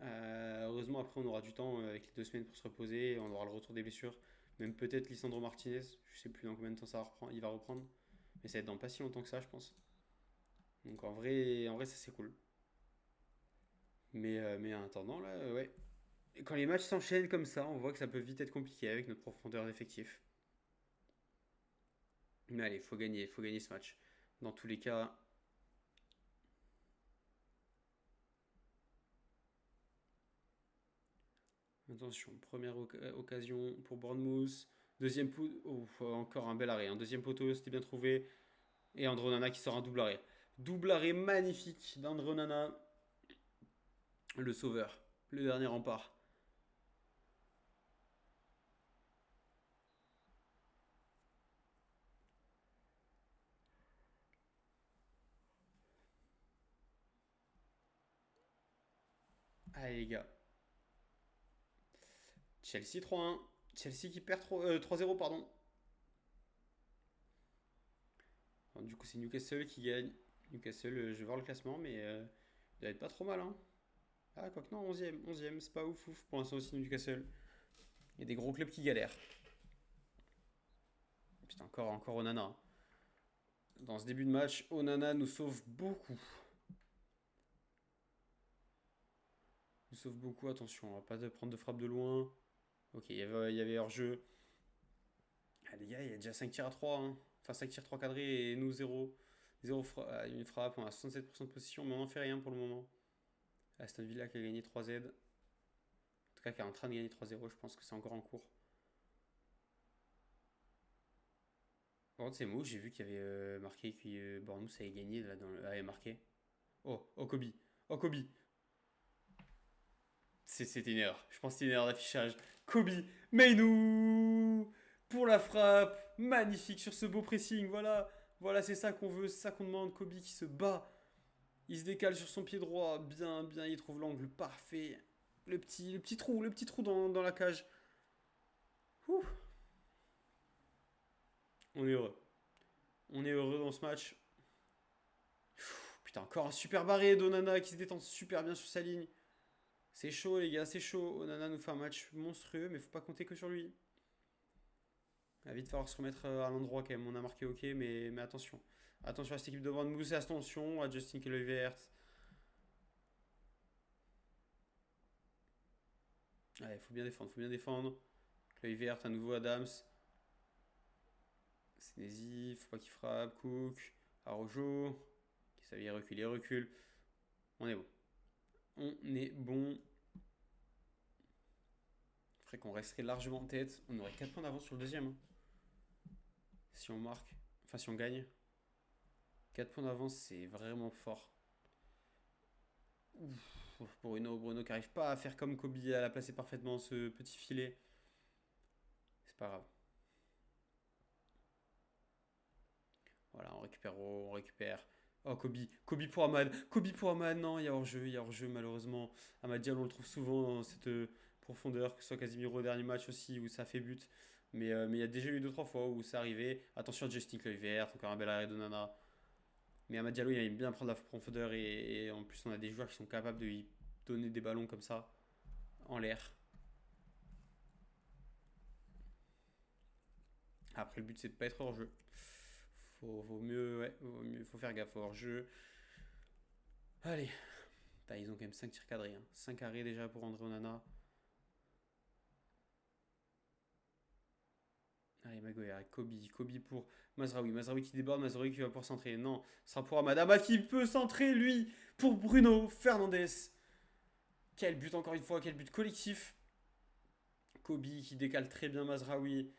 S1: Heureusement, après, on aura du temps avec les 2 semaines pour se reposer. On aura le retour des blessures. Même peut-être Lisandro Martinez. Je sais plus dans combien de temps il va reprendre. Mais ça va être dans pas si longtemps que ça, je pense. Donc en vrai ça c'est cool. Mais en attendant, là, ouais. Et quand les matchs s'enchaînent comme ça, on voit que ça peut vite être compliqué avec notre profondeur d'effectif. Mais allez, il faut gagner ce match. Dans tous les cas, attention, première occasion pour Bournemouth. Deuxième poteau, encore un bel arrêt. Un deuxième poteau, c'était bien trouvé. Et Andro Nana qui sort un double arrêt. Double arrêt magnifique d'Andro Nana, le sauveur, le dernier rempart. Allez les gars. Chelsea 3-1. Chelsea qui perd 3-0, pardon. Alors, du coup, c'est Newcastle qui gagne. Newcastle, je vais voir le classement, mais il va être pas trop mal. Hein. Ah, quoique non, 11e, c'est pas ouf ouf pour l'instant aussi Newcastle. Il y a des gros clubs qui galèrent. Putain, encore Onana. Dans ce début de match, Onana nous sauve beaucoup. Nous sauve beaucoup, attention, on va pas prendre de frappe de loin. Ok, il y avait hors-jeu. Ah, les gars, il y a déjà 5 tirs à 3. Hein. Enfin, 5 tirs 3 cadrés et nous 0. 0 une frappe, on a 67% de position, mais on n'en fait rien pour le moment. Aston Villa qui a gagné 3Z. En tout cas, qui est en train de gagner 3-0, je pense que c'est encore en cours. Par contre, c'est mou, j'ai vu qu'il y avait marqué que Bournemouth avait gagné là dans le. Ah, il y a marqué. Oh Kobe. Oh Kobe. C'était une erreur. Je pense que c'était une erreur d'affichage. Kobe, Mainu pour la frappe. Magnifique sur ce beau pressing. Voilà. Voilà, c'est ça qu'on veut, c'est ça qu'on demande. Kobe qui se bat. Il se décale sur son pied droit. Bien, bien, il trouve l'angle parfait. Le petit trou dans la cage. Ouh. On est heureux. On est heureux dans ce match. Putain, encore un super barré d'Onana qui se détend super bien sur sa ligne. C'est chaud, les gars, c'est chaud. Onana nous fait un match monstrueux, mais faut pas compter que sur lui. Il va vite falloir se remettre à l'endroit quand même. On a marqué ok, mais attention. Attention à cette équipe de Bournemouth, attention à Justin Kluivert. Allez, faut bien défendre, faut bien défendre. Kluivert, à nouveau Adams. Senesi, faut pas qu'il frappe. Cook, Arojo. Qui savait reculer, recule. On est bon. On est bon. Ferait qu'on resterait largement en tête. On aurait 4 points d'avance sur le deuxième. Hein. Si on marque. Enfin, si on gagne. 4 points d'avance, c'est vraiment fort. Ouf, Bruno qui arrive pas à faire comme Kobe, à la placer parfaitement ce petit filet. C'est pas grave. Voilà, on récupère, on récupère. Oh, Kobe pour Ahmad. Kobe pour Ahmad, non, il y a hors-jeu malheureusement. Ahmad Diallo, on le trouve souvent dans cette profondeur, que ce soit Casemiro au dernier match aussi, où ça fait but. Mais il y a déjà eu 2-3 fois où c'est arrivé. Attention à Justin Kluivert, encore un bel arrêt de Nana. Mais Ahmad Diallo, il aime bien prendre la profondeur et en plus, on a des joueurs qui sont capables de lui donner des ballons comme ça, en l'air. Après, le but, c'est de pas être hors jeu. Vaut mieux, ouais, faut faire gaffe hors jeu. Allez. Putain, ils ont quand même 5 tirs cadrés. Hein. 5 arrêts déjà pour André Onana. Allez, Maguire, Kobe pour Mazraoui. Mazraoui qui déborde, Mazraoui qui va pouvoir centrer. Non, ce sera pour Amad. Amad qui peut centrer, lui, pour Bruno Fernandes. Quel but, encore une fois, quel but collectif. Kobe qui décale très bien Mazraoui,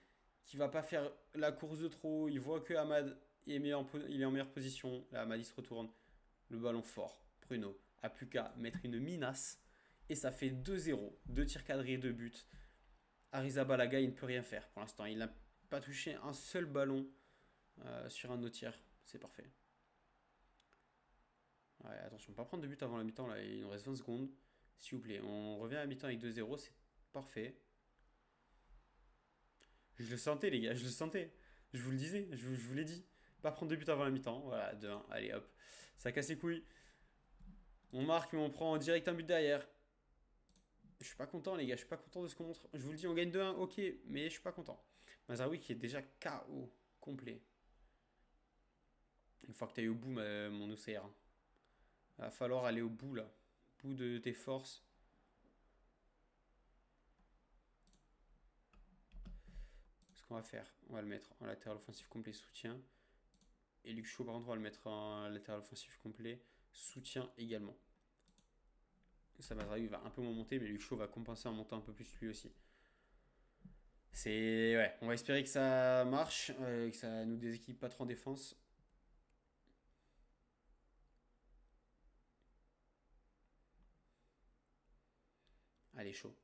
S1: qui va pas faire la course de trop. Il voit que Amad il est en meilleure position. Là, Amad il se retourne. Le ballon fort. Bruno a plus qu'à mettre une minace. Et ça fait 2-0. 2 tirs cadrés, 2 buts. Arrizabalaga, il ne peut rien faire pour l'instant. Il n'a pas touché un seul ballon sur un de nos tirs. C'est parfait. Ouais, attention, pas prendre de but avant la mi-temps. Là, il nous reste 20 secondes. S'il vous plaît, on revient à la mi-temps avec 2-0. C'est parfait. Je le sentais, les gars, je le sentais. Je vous le disais, je vous l'ai dit. Pas prendre de but avant la mi-temps. Voilà, 2-1. Allez, hop. Ça casse les couilles. On marque, mais on prend direct un but derrière. Je suis pas content, les gars. Je suis pas content de ce qu'on montre. Je vous le dis, on gagne 2-1, ok, mais je suis pas content. Mazraoui qui est déjà KO complet. Une fois que tu ailles au bout, mon OCR. Il va falloir aller au bout là. Au bout de tes forces. Ce qu'on va faire, on va le mettre en latéral offensif complet soutien. Et Luke Shaw, par contre, on va le mettre en latéral offensif complet soutien également. Ça Mazraoui va un peu moins monter, mais Luke Shaw va compenser en montant un peu plus lui aussi. C'est. Ouais, on va espérer que ça marche, que ça nous déséquilibre pas trop en défense. Allez, chaud.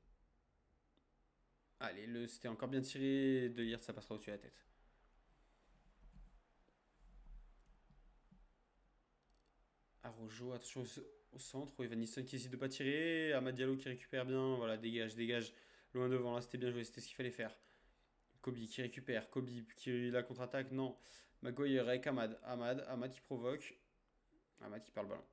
S1: Allez, c'était encore bien tiré. De lire, ça passera au-dessus de la tête. Arojo, attention au centre. Evan Nisson qui essaie de pas tirer. Amad Diallo qui récupère bien. Voilà, dégage, dégage. Loin devant, là, c'était bien joué. C'était ce qu'il fallait faire. Kobe qui récupère. Kobe qui la contre-attaque. Non. Maguire avec Amad. Amad qui provoque. Amad qui perd le ballon.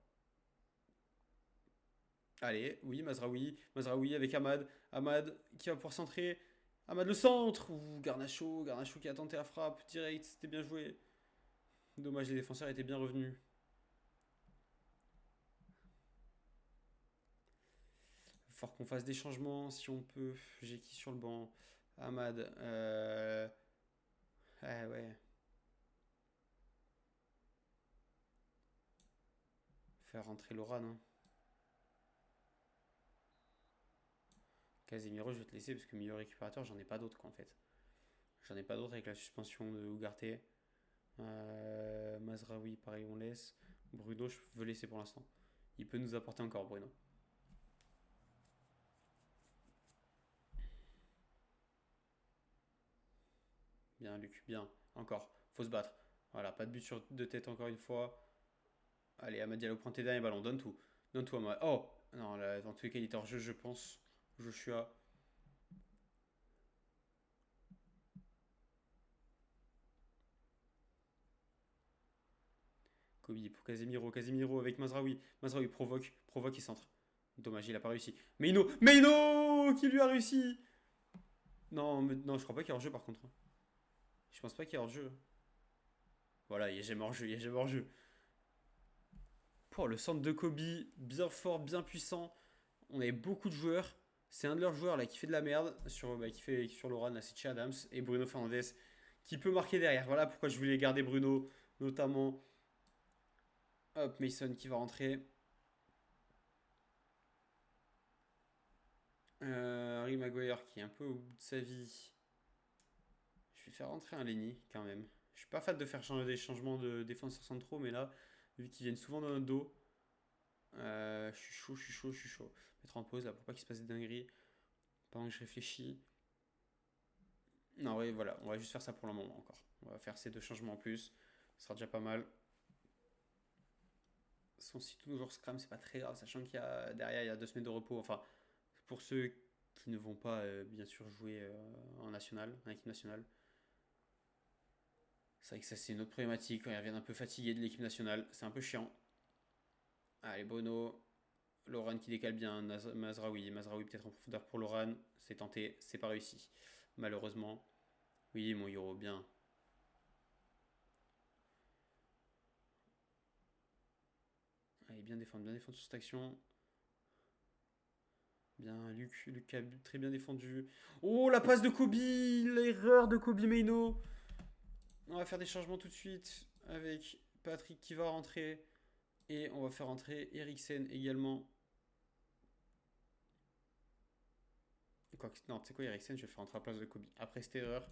S1: Allez, oui, Mazraoui. Mazraoui avec Amad. Amad qui va pouvoir centrer. Amad le centre. Ouh, Garnacho. Garnacho qui a tenté la frappe. Direct, c'était bien joué. Dommage, les défenseurs étaient bien revenus. Fort qu'on fasse des changements si on peut. J'ai qui sur le banc? Amad. Ah ouais. Faire rentrer Loran. Hein. Casemiro, je vais te laisser parce que milieu récupérateur, j'en ai pas d'autres quoi en fait. J'en ai pas d'autres avec la suspension de Ugarte. Mazraoui, pareil, on laisse. Bruno, je veux laisser pour l'instant. Il peut nous apporter encore, Bruno. Bien, Luc, bien. Encore. Faut se battre. Voilà, pas de but sur de tête encore une fois. Allez, Amad Diallo, prends tes derniers ballons. Donne tout. Donne tout à moi. Oh non, là, dans tous les cas, il est hors jeu, je pense. Joshua. Kobe pour Casemiro. Casemiro avec Mazraoui. Mazraoui provoque. Provoque et centre. Dommage, il a pas réussi. Meino. Meino qui lui a réussi. Non, non, je crois pas qu'il y a hors jeu par contre. Je pense pas qu'il y a hors jeu. Voilà, il n'y a jamais hors jeu. Il y a jamais hors jeu. Pour le centre de Kobe, bien fort, bien puissant. On avait beaucoup de joueurs. C'est un de leurs joueurs là qui fait de la merde qui fait sur Loran, là c'est Che Adams et Bruno Fernandes qui peut marquer derrière. Voilà pourquoi je voulais garder Bruno, notamment. Hop, Mason qui va rentrer. Harry Maguire qui est un peu au bout de sa vie. Je vais faire rentrer un Lenny quand même. Je suis pas fan de faire changer des changements de défenseurs centraux, mais là, vu qu'ils viennent souvent dans notre dos, je suis chaud, je suis chaud, je suis chaud. Mettre en pause là pour pas qu'il se passe des dingueries pendant que je réfléchis. Non, oui, voilà, on va juste faire ça pour le moment encore. On va faire ces deux changements en plus. Ce sera déjà pas mal. Si tous nos joueurs scram, c'est pas très grave, sachant qu'il y a derrière il y a 2 semaines de repos. Enfin, pour ceux qui ne vont pas bien sûr jouer en national, en équipe nationale. C'est vrai que ça c'est une autre problématique quand ils reviennent un peu fatigués de l'équipe nationale. C'est un peu chiant. Allez, Bono. Loran qui décale bien. Mazraoui. Mazraoui peut-être en profondeur pour Loran. C'est tenté, c'est pas réussi. Malheureusement. Oui, mon Euro, bien. Allez, bien défendre sur cette action. Bien, Luc a très bien défendu. Oh, la passe de Kobe. L'erreur de Kobe Meino. On va faire des changements tout de suite avec Patrick qui va rentrer. Et on va faire rentrer Eriksen également. Non, tu sais quoi, Eriksen, je vais faire rentrer à la place de Kobe. Après cette erreur,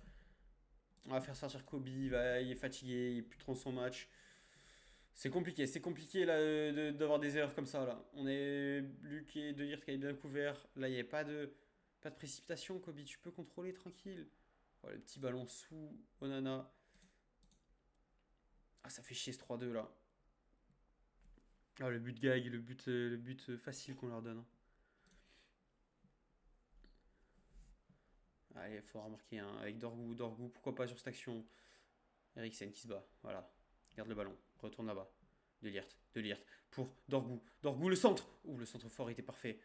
S1: on va faire sortir Kobe. Il est fatigué, il est plus trop son match. C'est compliqué là d'avoir des erreurs comme ça là. On est Luc et De Ligt qui est bien couvert. Là, il n'y a pas de précipitation, Kobe. Tu peux contrôler tranquille. Oh, le petit ballon sous Onana. Ah, ça fait chier ce 3-2 là. Ah, le but gag, le but facile qu'on leur donne. Hein. Allez, il faut remarquer hein, avec Dorgu, pourquoi pas sur cette action. Eriksen qui se bat, voilà. Garde le ballon, retourne là-bas. De Liert pour Dorgu. Dorgu le centre. Ouh, le centre fort était parfait.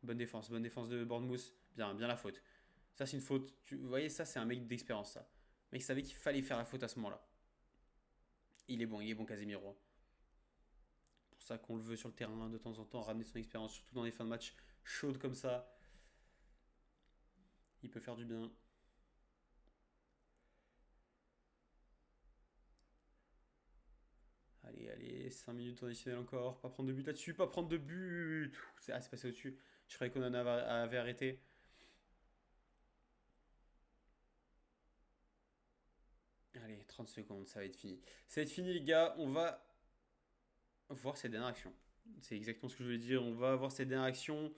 S1: Bonne défense de Bournemouth. Bien, bien la faute. Ça c'est une faute. Vous voyez, ça c'est un mec d'expérience ça. Le mec savait qu'il fallait faire la faute à ce moment-là. Il est bon Casemiro. C'est pour ça qu'on le veut sur le terrain de temps en temps, ramener son expérience, surtout dans les fins de match chaudes comme ça. Il peut faire du bien. Allez, allez, 5 minutes additionnelles encore. Pas prendre de but là-dessus, pas prendre de but. C'est passé au-dessus. Je croyais qu'on en avait arrêté. Allez, 30 secondes, ça va être fini. Ça va être fini, les gars. On va voir cette dernière action. C'est exactement ce que je voulais dire. On va voir cette dernière action.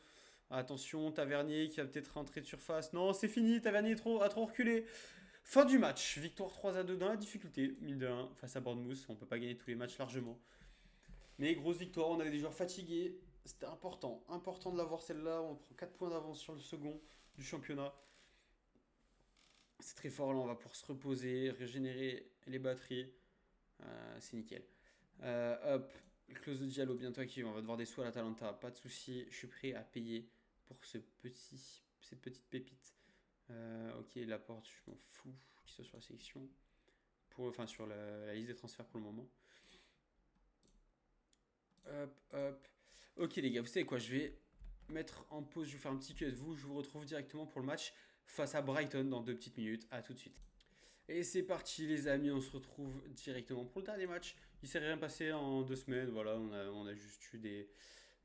S1: Attention, Tavernier qui va peut-être rentrer de surface. Non, c'est fini. Tavernier a trop reculé. Fin du match. Victoire 3-2 dans la difficulté. 1000-1 face à Bournemouth. On peut pas gagner tous les matchs largement. Mais grosse victoire. On avait des joueurs fatigués. C'était important. Important de l'avoir celle-là. On prend 4 points d'avance sur le second du championnat. C'est très fort. Là, on va pouvoir se reposer, régénérer les batteries. C'est nickel. Hop, clause de Diallo bientôt active. On va devoir des sous à l'Atalanta. Pas de souci. Je suis prêt à payer pour cette petite pépite. Ok, Laporte, je m'en fous qu'il soit sur la sélection. Enfin, sur la liste des transferts pour le moment. Hop, hop. Ok, les gars, vous savez quoi? Je vais mettre en pause. Je vais faire un petit cut de vous. Je vous retrouve directement pour le match face à Brighton dans 2 petites minutes. À tout de suite. Et c'est parti, les amis. On se retrouve directement pour le dernier match. Il s'est rien passé en 2 semaines. Voilà, on a juste eu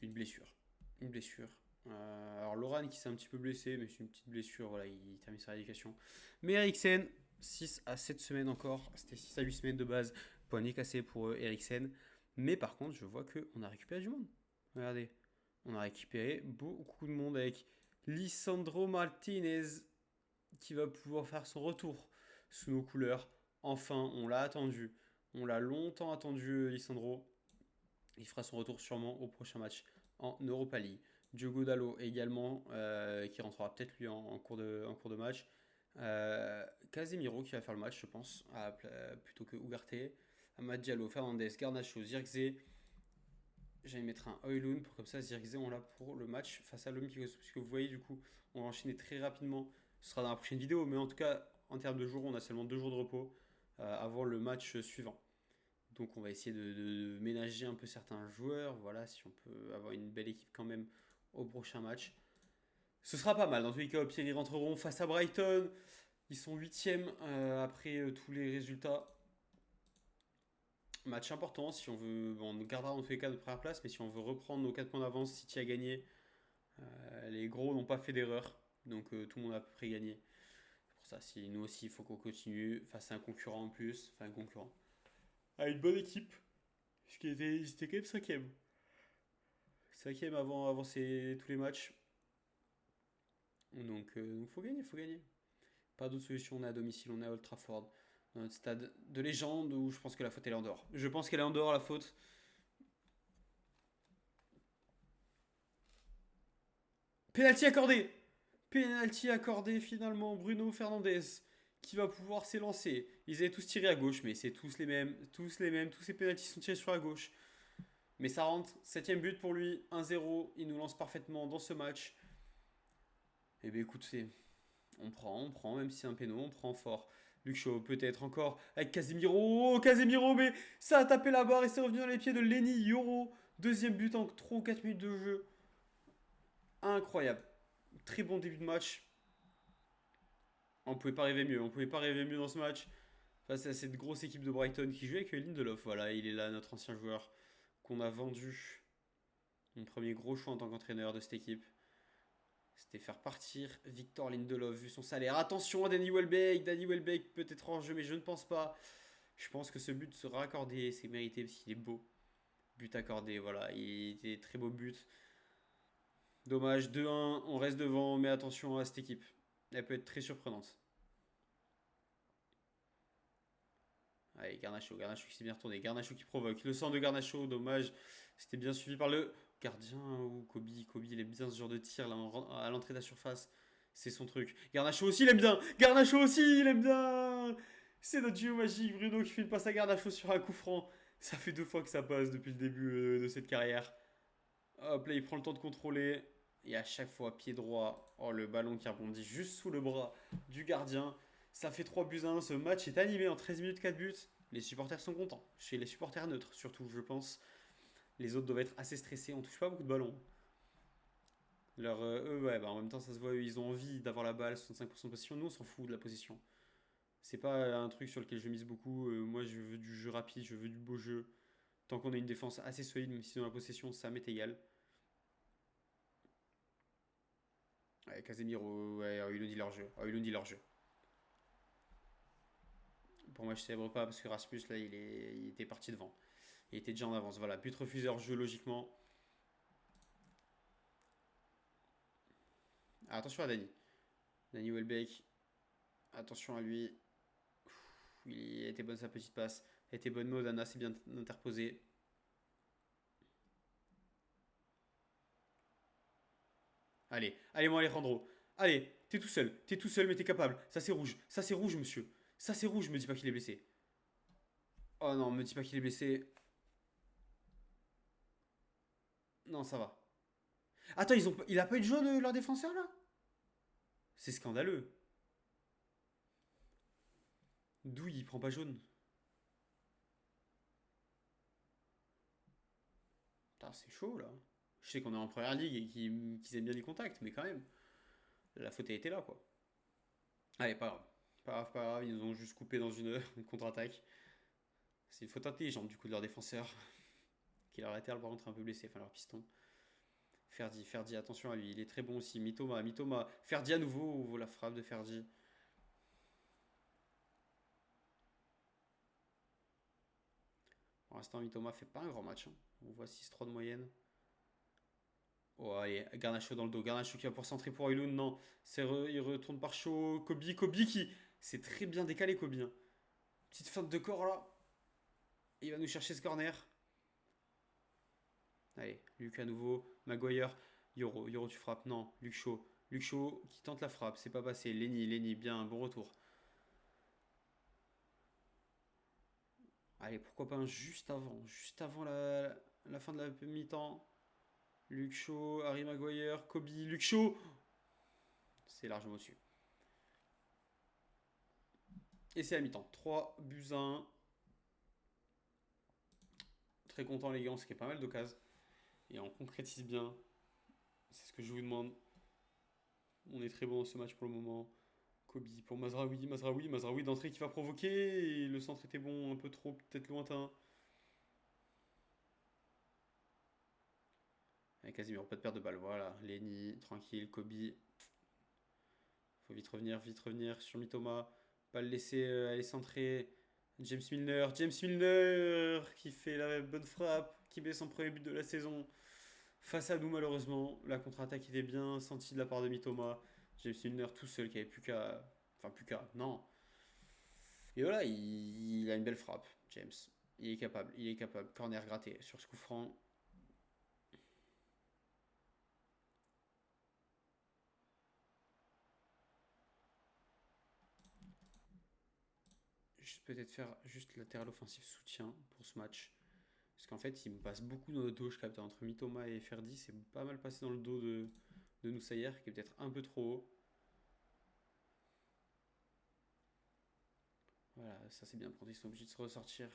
S1: une blessure. Une blessure. Alors, Loran qui s'est un petit peu blessé, mais c'est une petite blessure. Voilà, il termine sa rééducation. Mais Eriksen, 6 à 7 semaines encore. C'était 6 à 8 semaines de base. Poignet cassé pour Eriksen. Mais par contre, je vois qu'on a récupéré du monde. Regardez. On a récupéré beaucoup de monde avec Lisandro Martinez qui va pouvoir faire son retour sous nos couleurs. Enfin, on l'a attendu. On l'a longtemps attendu, Lisandro. Il fera son retour sûrement au prochain match en Europa League. Diogo Dalot également, qui rentrera peut-être lui en cours de match. Casemiro qui va faire le match, je pense, plutôt que Ugarte. Amad Diallo, Fernandez, Garnacho, Zirkzee. J'allais mettre un Højlund pour comme ça, Zirkzee, on l'a pour le match face à l'Olympiakos. Parce que vous voyez, du coup, on va enchaîner très rapidement. Ce sera dans la prochaine vidéo, mais en tout cas, en termes de jours, on a seulement 2 jours de repos avant le match suivant. Donc on va essayer de ménager un peu certains joueurs, voilà, si on peut avoir une belle équipe quand même au prochain match. Ce sera pas mal, dans tous les cas, au pire, ils rentreront face à Brighton. Ils sont 8e après tous les résultats. Match important, si on veut, bon, on gardera en tous les cas notre première place, mais si on veut reprendre nos 4 points d'avance, City a gagné. Les gros n'ont pas fait d'erreur, donc tout le monde a à peu près gagné. C'est pour ça, si nous aussi, il faut qu'on continue face à un concurrent en plus, enfin un concurrent. À une bonne équipe, puisqu'ils étaient quand même 5e. 5e avant tous les matchs. Donc, faut gagner, faut gagner. Pas d'autre solution, on est à domicile, on est à Old Trafford, dans notre stade de légende où je pense que la faute elle est en dehors. Je pense qu'elle est en dehors la faute. Penalty accordé. Penalty accordé finalement, Bruno Fernandes qui va pouvoir s'élancer. Ils avaient tous tiré à gauche, mais c'est tous les mêmes, tous ces penalties sont tirés sur la gauche. Mais ça rentre, 7ème but pour lui, 1-0, il nous lance parfaitement dans ce match. Et bien écoutez, on prend, même si c'est un péno, on prend fort. Luke Shaw peut-être encore avec Casemiro, oh, Casemiro, mais ça a tapé la barre et c'est revenu dans les pieds de Lenny Yoro. 2ème but en 3 ou 4 minutes de jeu. Incroyable. Très bon début de match. On pouvait pas rêver mieux, on pouvait pas rêver mieux dans ce match. Face à cette grosse équipe de Brighton qui jouait avec Lindelof. Voilà, il est là, notre ancien joueur qu'on a vendu. Mon premier gros choix en tant qu'entraîneur de cette équipe. C'était faire partir Victor Lindelof vu son salaire. Attention à Danny Welbeck. Danny Welbeck peut être en jeu, mais je ne pense pas. Je pense que ce but sera accordé. C'est mérité parce qu'il est beau. But accordé, voilà. Il était très beau but. Dommage, 2-1. On reste devant, mais attention à cette équipe. Elle peut être très surprenante. Allez, Garnacho qui s'est bien retourné. Garnacho qui provoque. Le sang de Garnacho, dommage. C'était bien suivi par le gardien ou Kobe. Kobe, il aime bien ce genre de tir là, à l'entrée de la surface. C'est son truc. Garnacho aussi, il aime bien. Garnacho aussi, il aime bien. C'est notre duo magique. Bruno qui fait une passe à Garnacho sur un coup franc. Ça fait 2 fois que ça passe depuis le début de cette carrière. Hop, là, il prend le temps de contrôler. Et à chaque fois, pied droit. Oh, le ballon qui rebondit juste sous le bras du gardien. Ça fait 3 buts à 1. Ce match est animé en 13 minutes, 4 buts. Les supporters sont contents. Chez les supporters neutres, surtout, je pense. Les autres doivent être assez stressés. On touche pas beaucoup de ballons. Eux, ouais, bah, en même temps, ça se voit, eux, ils ont envie d'avoir la balle, 65% de possession. Nous, on s'en fout de la possession. C'est pas un truc sur lequel je mise beaucoup. Moi, je veux du jeu rapide, je veux du beau jeu. Tant qu'on a une défense assez solide, même si dans la possession, ça m'est égal. Ouais, Casemiro, ouais, ils nous dit leur jeu. Ils nous dit leur jeu. Pour moi, je célèbre pas parce que Rasmus, là, il était parti devant. Il était déjà en avance. Voilà, but refusé hors jeu, logiquement. Ah, attention à Dani. Dani Welbeck. Attention à lui. Il a été bonne sa petite passe. Elle était bonne, Modana s'est bien interposé. Allez, allez, moi Alejandro. Allez, t'es tout seul, mais t'es capable. Ça c'est rouge, monsieur. Ça c'est rouge, me dis pas qu'il est blessé. Oh non, me dis pas qu'il est blessé. Non, ça va. Attends, il a pas eu de jaune, leur défenseur là. C'est scandaleux. D'où il prend pas jaune? Putain, c'est chaud là. Je sais qu'on est en première ligue et qu'ils aiment bien les contacts, mais quand même, la faute a été là quoi. Allez, pas grave. Pas grave, pas grave, ils nous ont juste coupé dans une contre-attaque. C'est une faute intelligente du coup de leur défenseur, qui leur latéral par contre un peu blessé, enfin leur piston. Ferdi, attention à lui, il est très bon aussi. Mitoma. Ferdi à nouveau, la frappe de Ferdi. Pour l'instant, Mitoma fait pas un grand match, hein. On voit 6-3 de moyenne. Oh, allez, Garnacho dans le dos. Garnacho qui va pour centrer pour Oilun. Non, il retourne par chaud. Kobe qui. C'est très bien décalé, Kobe, hein. Petite feinte de corps là. Il va nous chercher ce corner. Allez, Luc à nouveau. Maguire. Yoro, tu frappes. Non, Luc Shaw. Luc Shaw qui tente la frappe. C'est pas passé. Lenny, bien, bon retour. Allez, pourquoi pas un juste avant la fin de la mi-temps. Luke Shaw, Harry Maguire, Kobe, Luke Shaw. C'est largement au-dessus. Et c'est à mi-temps. 3 buts à 1. Très content les gars, ce qui est pas mal d'occasions. Et on concrétise bien. C'est ce que je vous demande. On est très bon dans ce match pour le moment. Kobe pour Mazraoui d'entrée qui va provoquer. Et le centre était bon, un peu trop, peut-être lointain. Avec Casimiro, pas de perte de balle. Voilà, Lenny, tranquille, Kobe. Faut vite revenir sur Mitoma. Pas le laisser aller centrer. James Milner qui fait la bonne frappe, qui met son premier but de la saison. Face à nous, malheureusement, la contre-attaque était bien sentie de la part de Mitoma. James Milner tout seul qui avait plus qu'à. Enfin, plus qu'à. Non. Et voilà, il a une belle frappe, James. Il est capable. Corner gratté sur ce coup franc. Peut-être faire juste latéral offensif soutien pour ce match. Parce qu'en fait, il me passe beaucoup dans le dos, je capte. Entre Mitoma et Ferdi, c'est pas mal passé dans le dos de Noussayer, qui est peut-être un peu trop haut. Voilà, ça c'est bien pour ils sont obligés de se ressortir.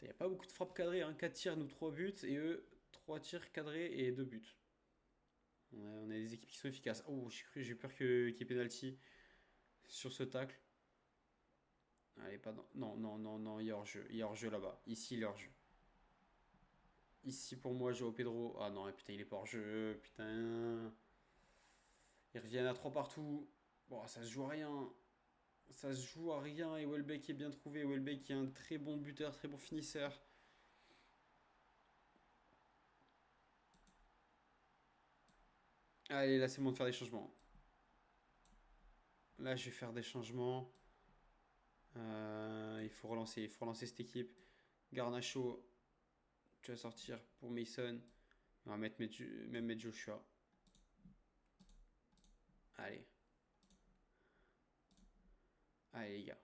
S1: Il n'y a pas beaucoup de frappes cadrées, hein. 4 tirs, nous 3 buts, et eux 3 tirs cadrés et 2 buts. On a des équipes qui sont efficaces. Oh, j'ai peur qu'il y ait penalty sur ce tacle. Allez, pas dans... Non, il y a hors-jeu là-bas. Ici, il est hors-jeu. Ici, pour moi, Joao Pedro. Ah non, putain, il est pas hors-jeu, putain. Ils reviennent à 3 partout. Bon, ça se joue à rien. Ça se joue à rien et Welbeck est bien trouvé. Welbeck est un très bon buteur, très bon finisseur. Allez, là c'est bon de faire des changements. Là je vais faire des changements. Il faut relancer cette équipe. Garnacho, tu vas sortir pour Mason. On va même mettre Joshua. Allez. Allez les gars.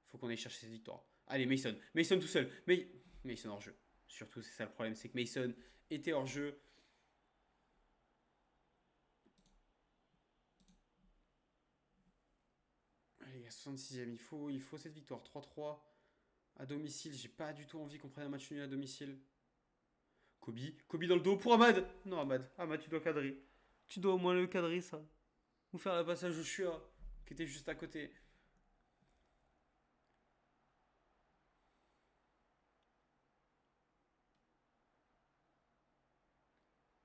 S1: Faut qu'on aille chercher cette victoire. Allez Mason. Mason tout seul. Mais Mason hors jeu. Surtout c'est ça le problème, c'est que Mason était hors jeu. Allez, est 66e. Il faut cette victoire. 3-3 à domicile. J'ai pas du tout envie qu'on prenne un match nul à domicile. Kobe dans le dos pour Ahmad. Non, Ahmad, tu dois cadrer. Tu dois au moins le cadrer, ça. Ou faire la passe à Joshua, qui était juste à côté.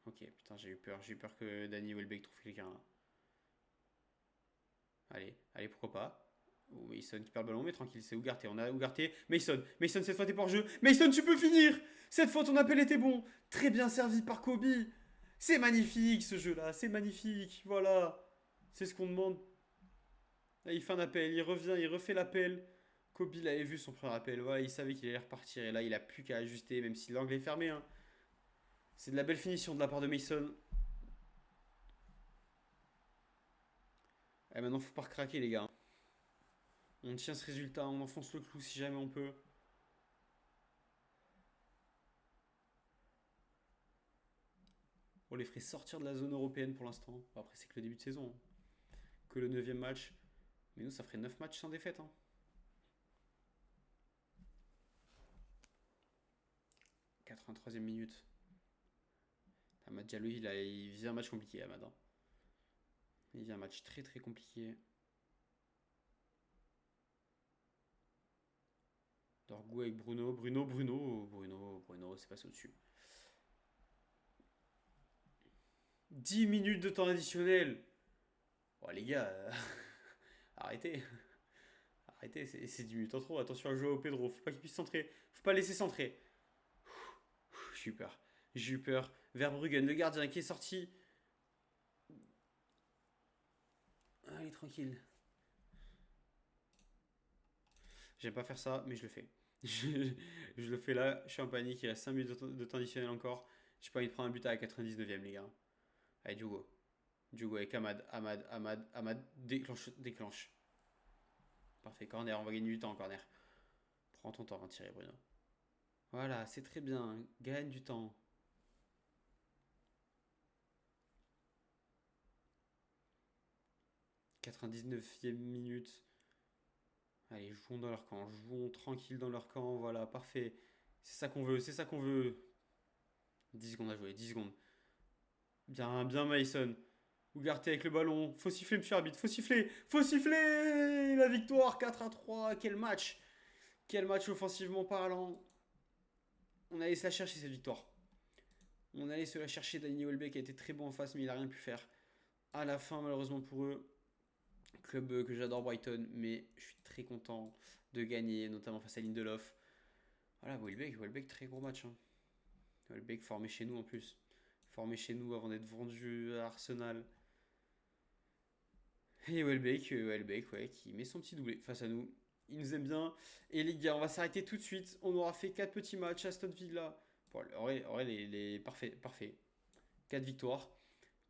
S1: Ok, putain, j'ai eu peur. J'ai eu peur que Danny Welbeck trouve quelqu'un là. Allez, pourquoi pas. Oh, Mason qui perd le ballon, mais tranquille, c'est Ougarté. On a Ougarté. Mason, cette fois t'es pas hors jeu. Mason, tu peux finir. Cette fois ton appel était bon. Très bien servi par Kobe. C'est magnifique ce jeu-là, c'est magnifique. Voilà. C'est ce qu'on demande. Là, il fait un appel, il revient, il refait l'appel. Kobe l'avait vu son premier appel. Voilà, il savait qu'il allait repartir. Et là, il a plus qu'à ajuster, même si l'angle est fermé. Hein. C'est de la belle finition de la part de Mason. Et maintenant, faut pas craquer, les gars. On tient ce résultat, on enfonce le clou si jamais on peut. On les ferait sortir de la zone européenne pour l'instant. Bon, après, c'est que le début de saison. Hein. Que le 9 match. Mais nous, ça ferait 9 matchs sans défaite. Hein. 83e minute. Ahmad Diallo, il vit un match compliqué, Ahmad. Hein. Il vit un match très très compliqué. Dorgou avec Bruno, c'est passé au-dessus. 10 minutes de temps additionnel. Oh les gars, arrêtez. Arrêtez, c'est 10 minutes en trop. Attention à jouer au Pedro, faut pas qu'il puisse centrer. Faut pas laisser centrer. J'ai eu peur. J'ai eu peur. Verbruggen, le gardien qui est sorti. Allez, tranquille. J'aime pas faire ça, mais je le fais. Je le fais là, je suis en panique, il reste 5 minutes de temps additionnel encore. J'ai pas envie de prendre un but à la 99e, les gars. Allez, Diogo. Diogo avec Ahmad, déclenche. Parfait, corner, on va gagner du temps en corner. Prends ton temps avant de tirer, Bruno. Voilà, c'est très bien, gagne du temps. « 99e minute. Allez, jouons dans leur camp, jouons tranquille dans leur camp, voilà, parfait. C'est ça qu'on veut, c'est ça qu'on veut. 10 secondes à jouer, 10 secondes. Bien Mason. Ougarté avec le ballon. Faut siffler, monsieur arbitre, faut siffler. La victoire 4-3, quel match. Quel match offensivement parlant. On allait se la chercher cette victoire. On allait se la chercher. Danny Welbeck a été très bon en face, mais il a rien pu faire. À la fin, malheureusement pour eux, club que j'adore Brighton, mais je suis très content de gagner, notamment face à Lindelof. Voilà, Welbeck, très gros match. Hein. Welbeck formé chez nous en plus. Formé chez nous avant d'être vendu à Arsenal. Et Welbeck, ouais, qui met son petit doublé face à nous. Il nous aime bien. Et les gars, on va s'arrêter tout de suite. On aura fait 4 petits matchs. Aston Villa. Bon, parfait. 4 victoires.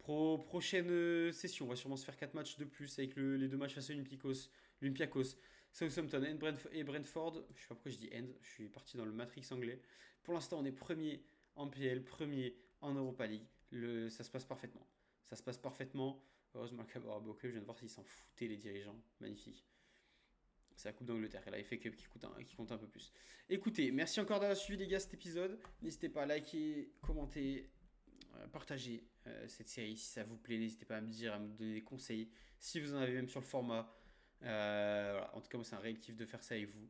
S1: Prochaine session, on va sûrement se faire 4 matchs de plus avec les 2 matchs face à Olympiakos, Southampton et Brentford. Je sais pas pourquoi je dis end, je suis parti dans le Matrix anglais. Pour l'instant, on est premier en PL, premier en Europa League. Ça se passe parfaitement. Ça se passe parfaitement. Heureusement qu'Abarabo Club, je viens de voir s'ils s'en foutaient les dirigeants. Magnifique. C'est la Coupe d'Angleterre et la FA Cup qui compte un peu plus. Écoutez, merci encore d'avoir suivi les gars cet épisode. N'hésitez pas à liker, commenter, partager cette série si ça vous plaît. N'hésitez pas à me dire, à me donner des conseils si vous en avez même sur le format. Voilà. En tout cas, moi, c'est un réel kiff de faire ça avec vous.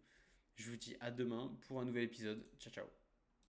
S1: Je vous dis à demain pour un nouvel épisode. Ciao, ciao.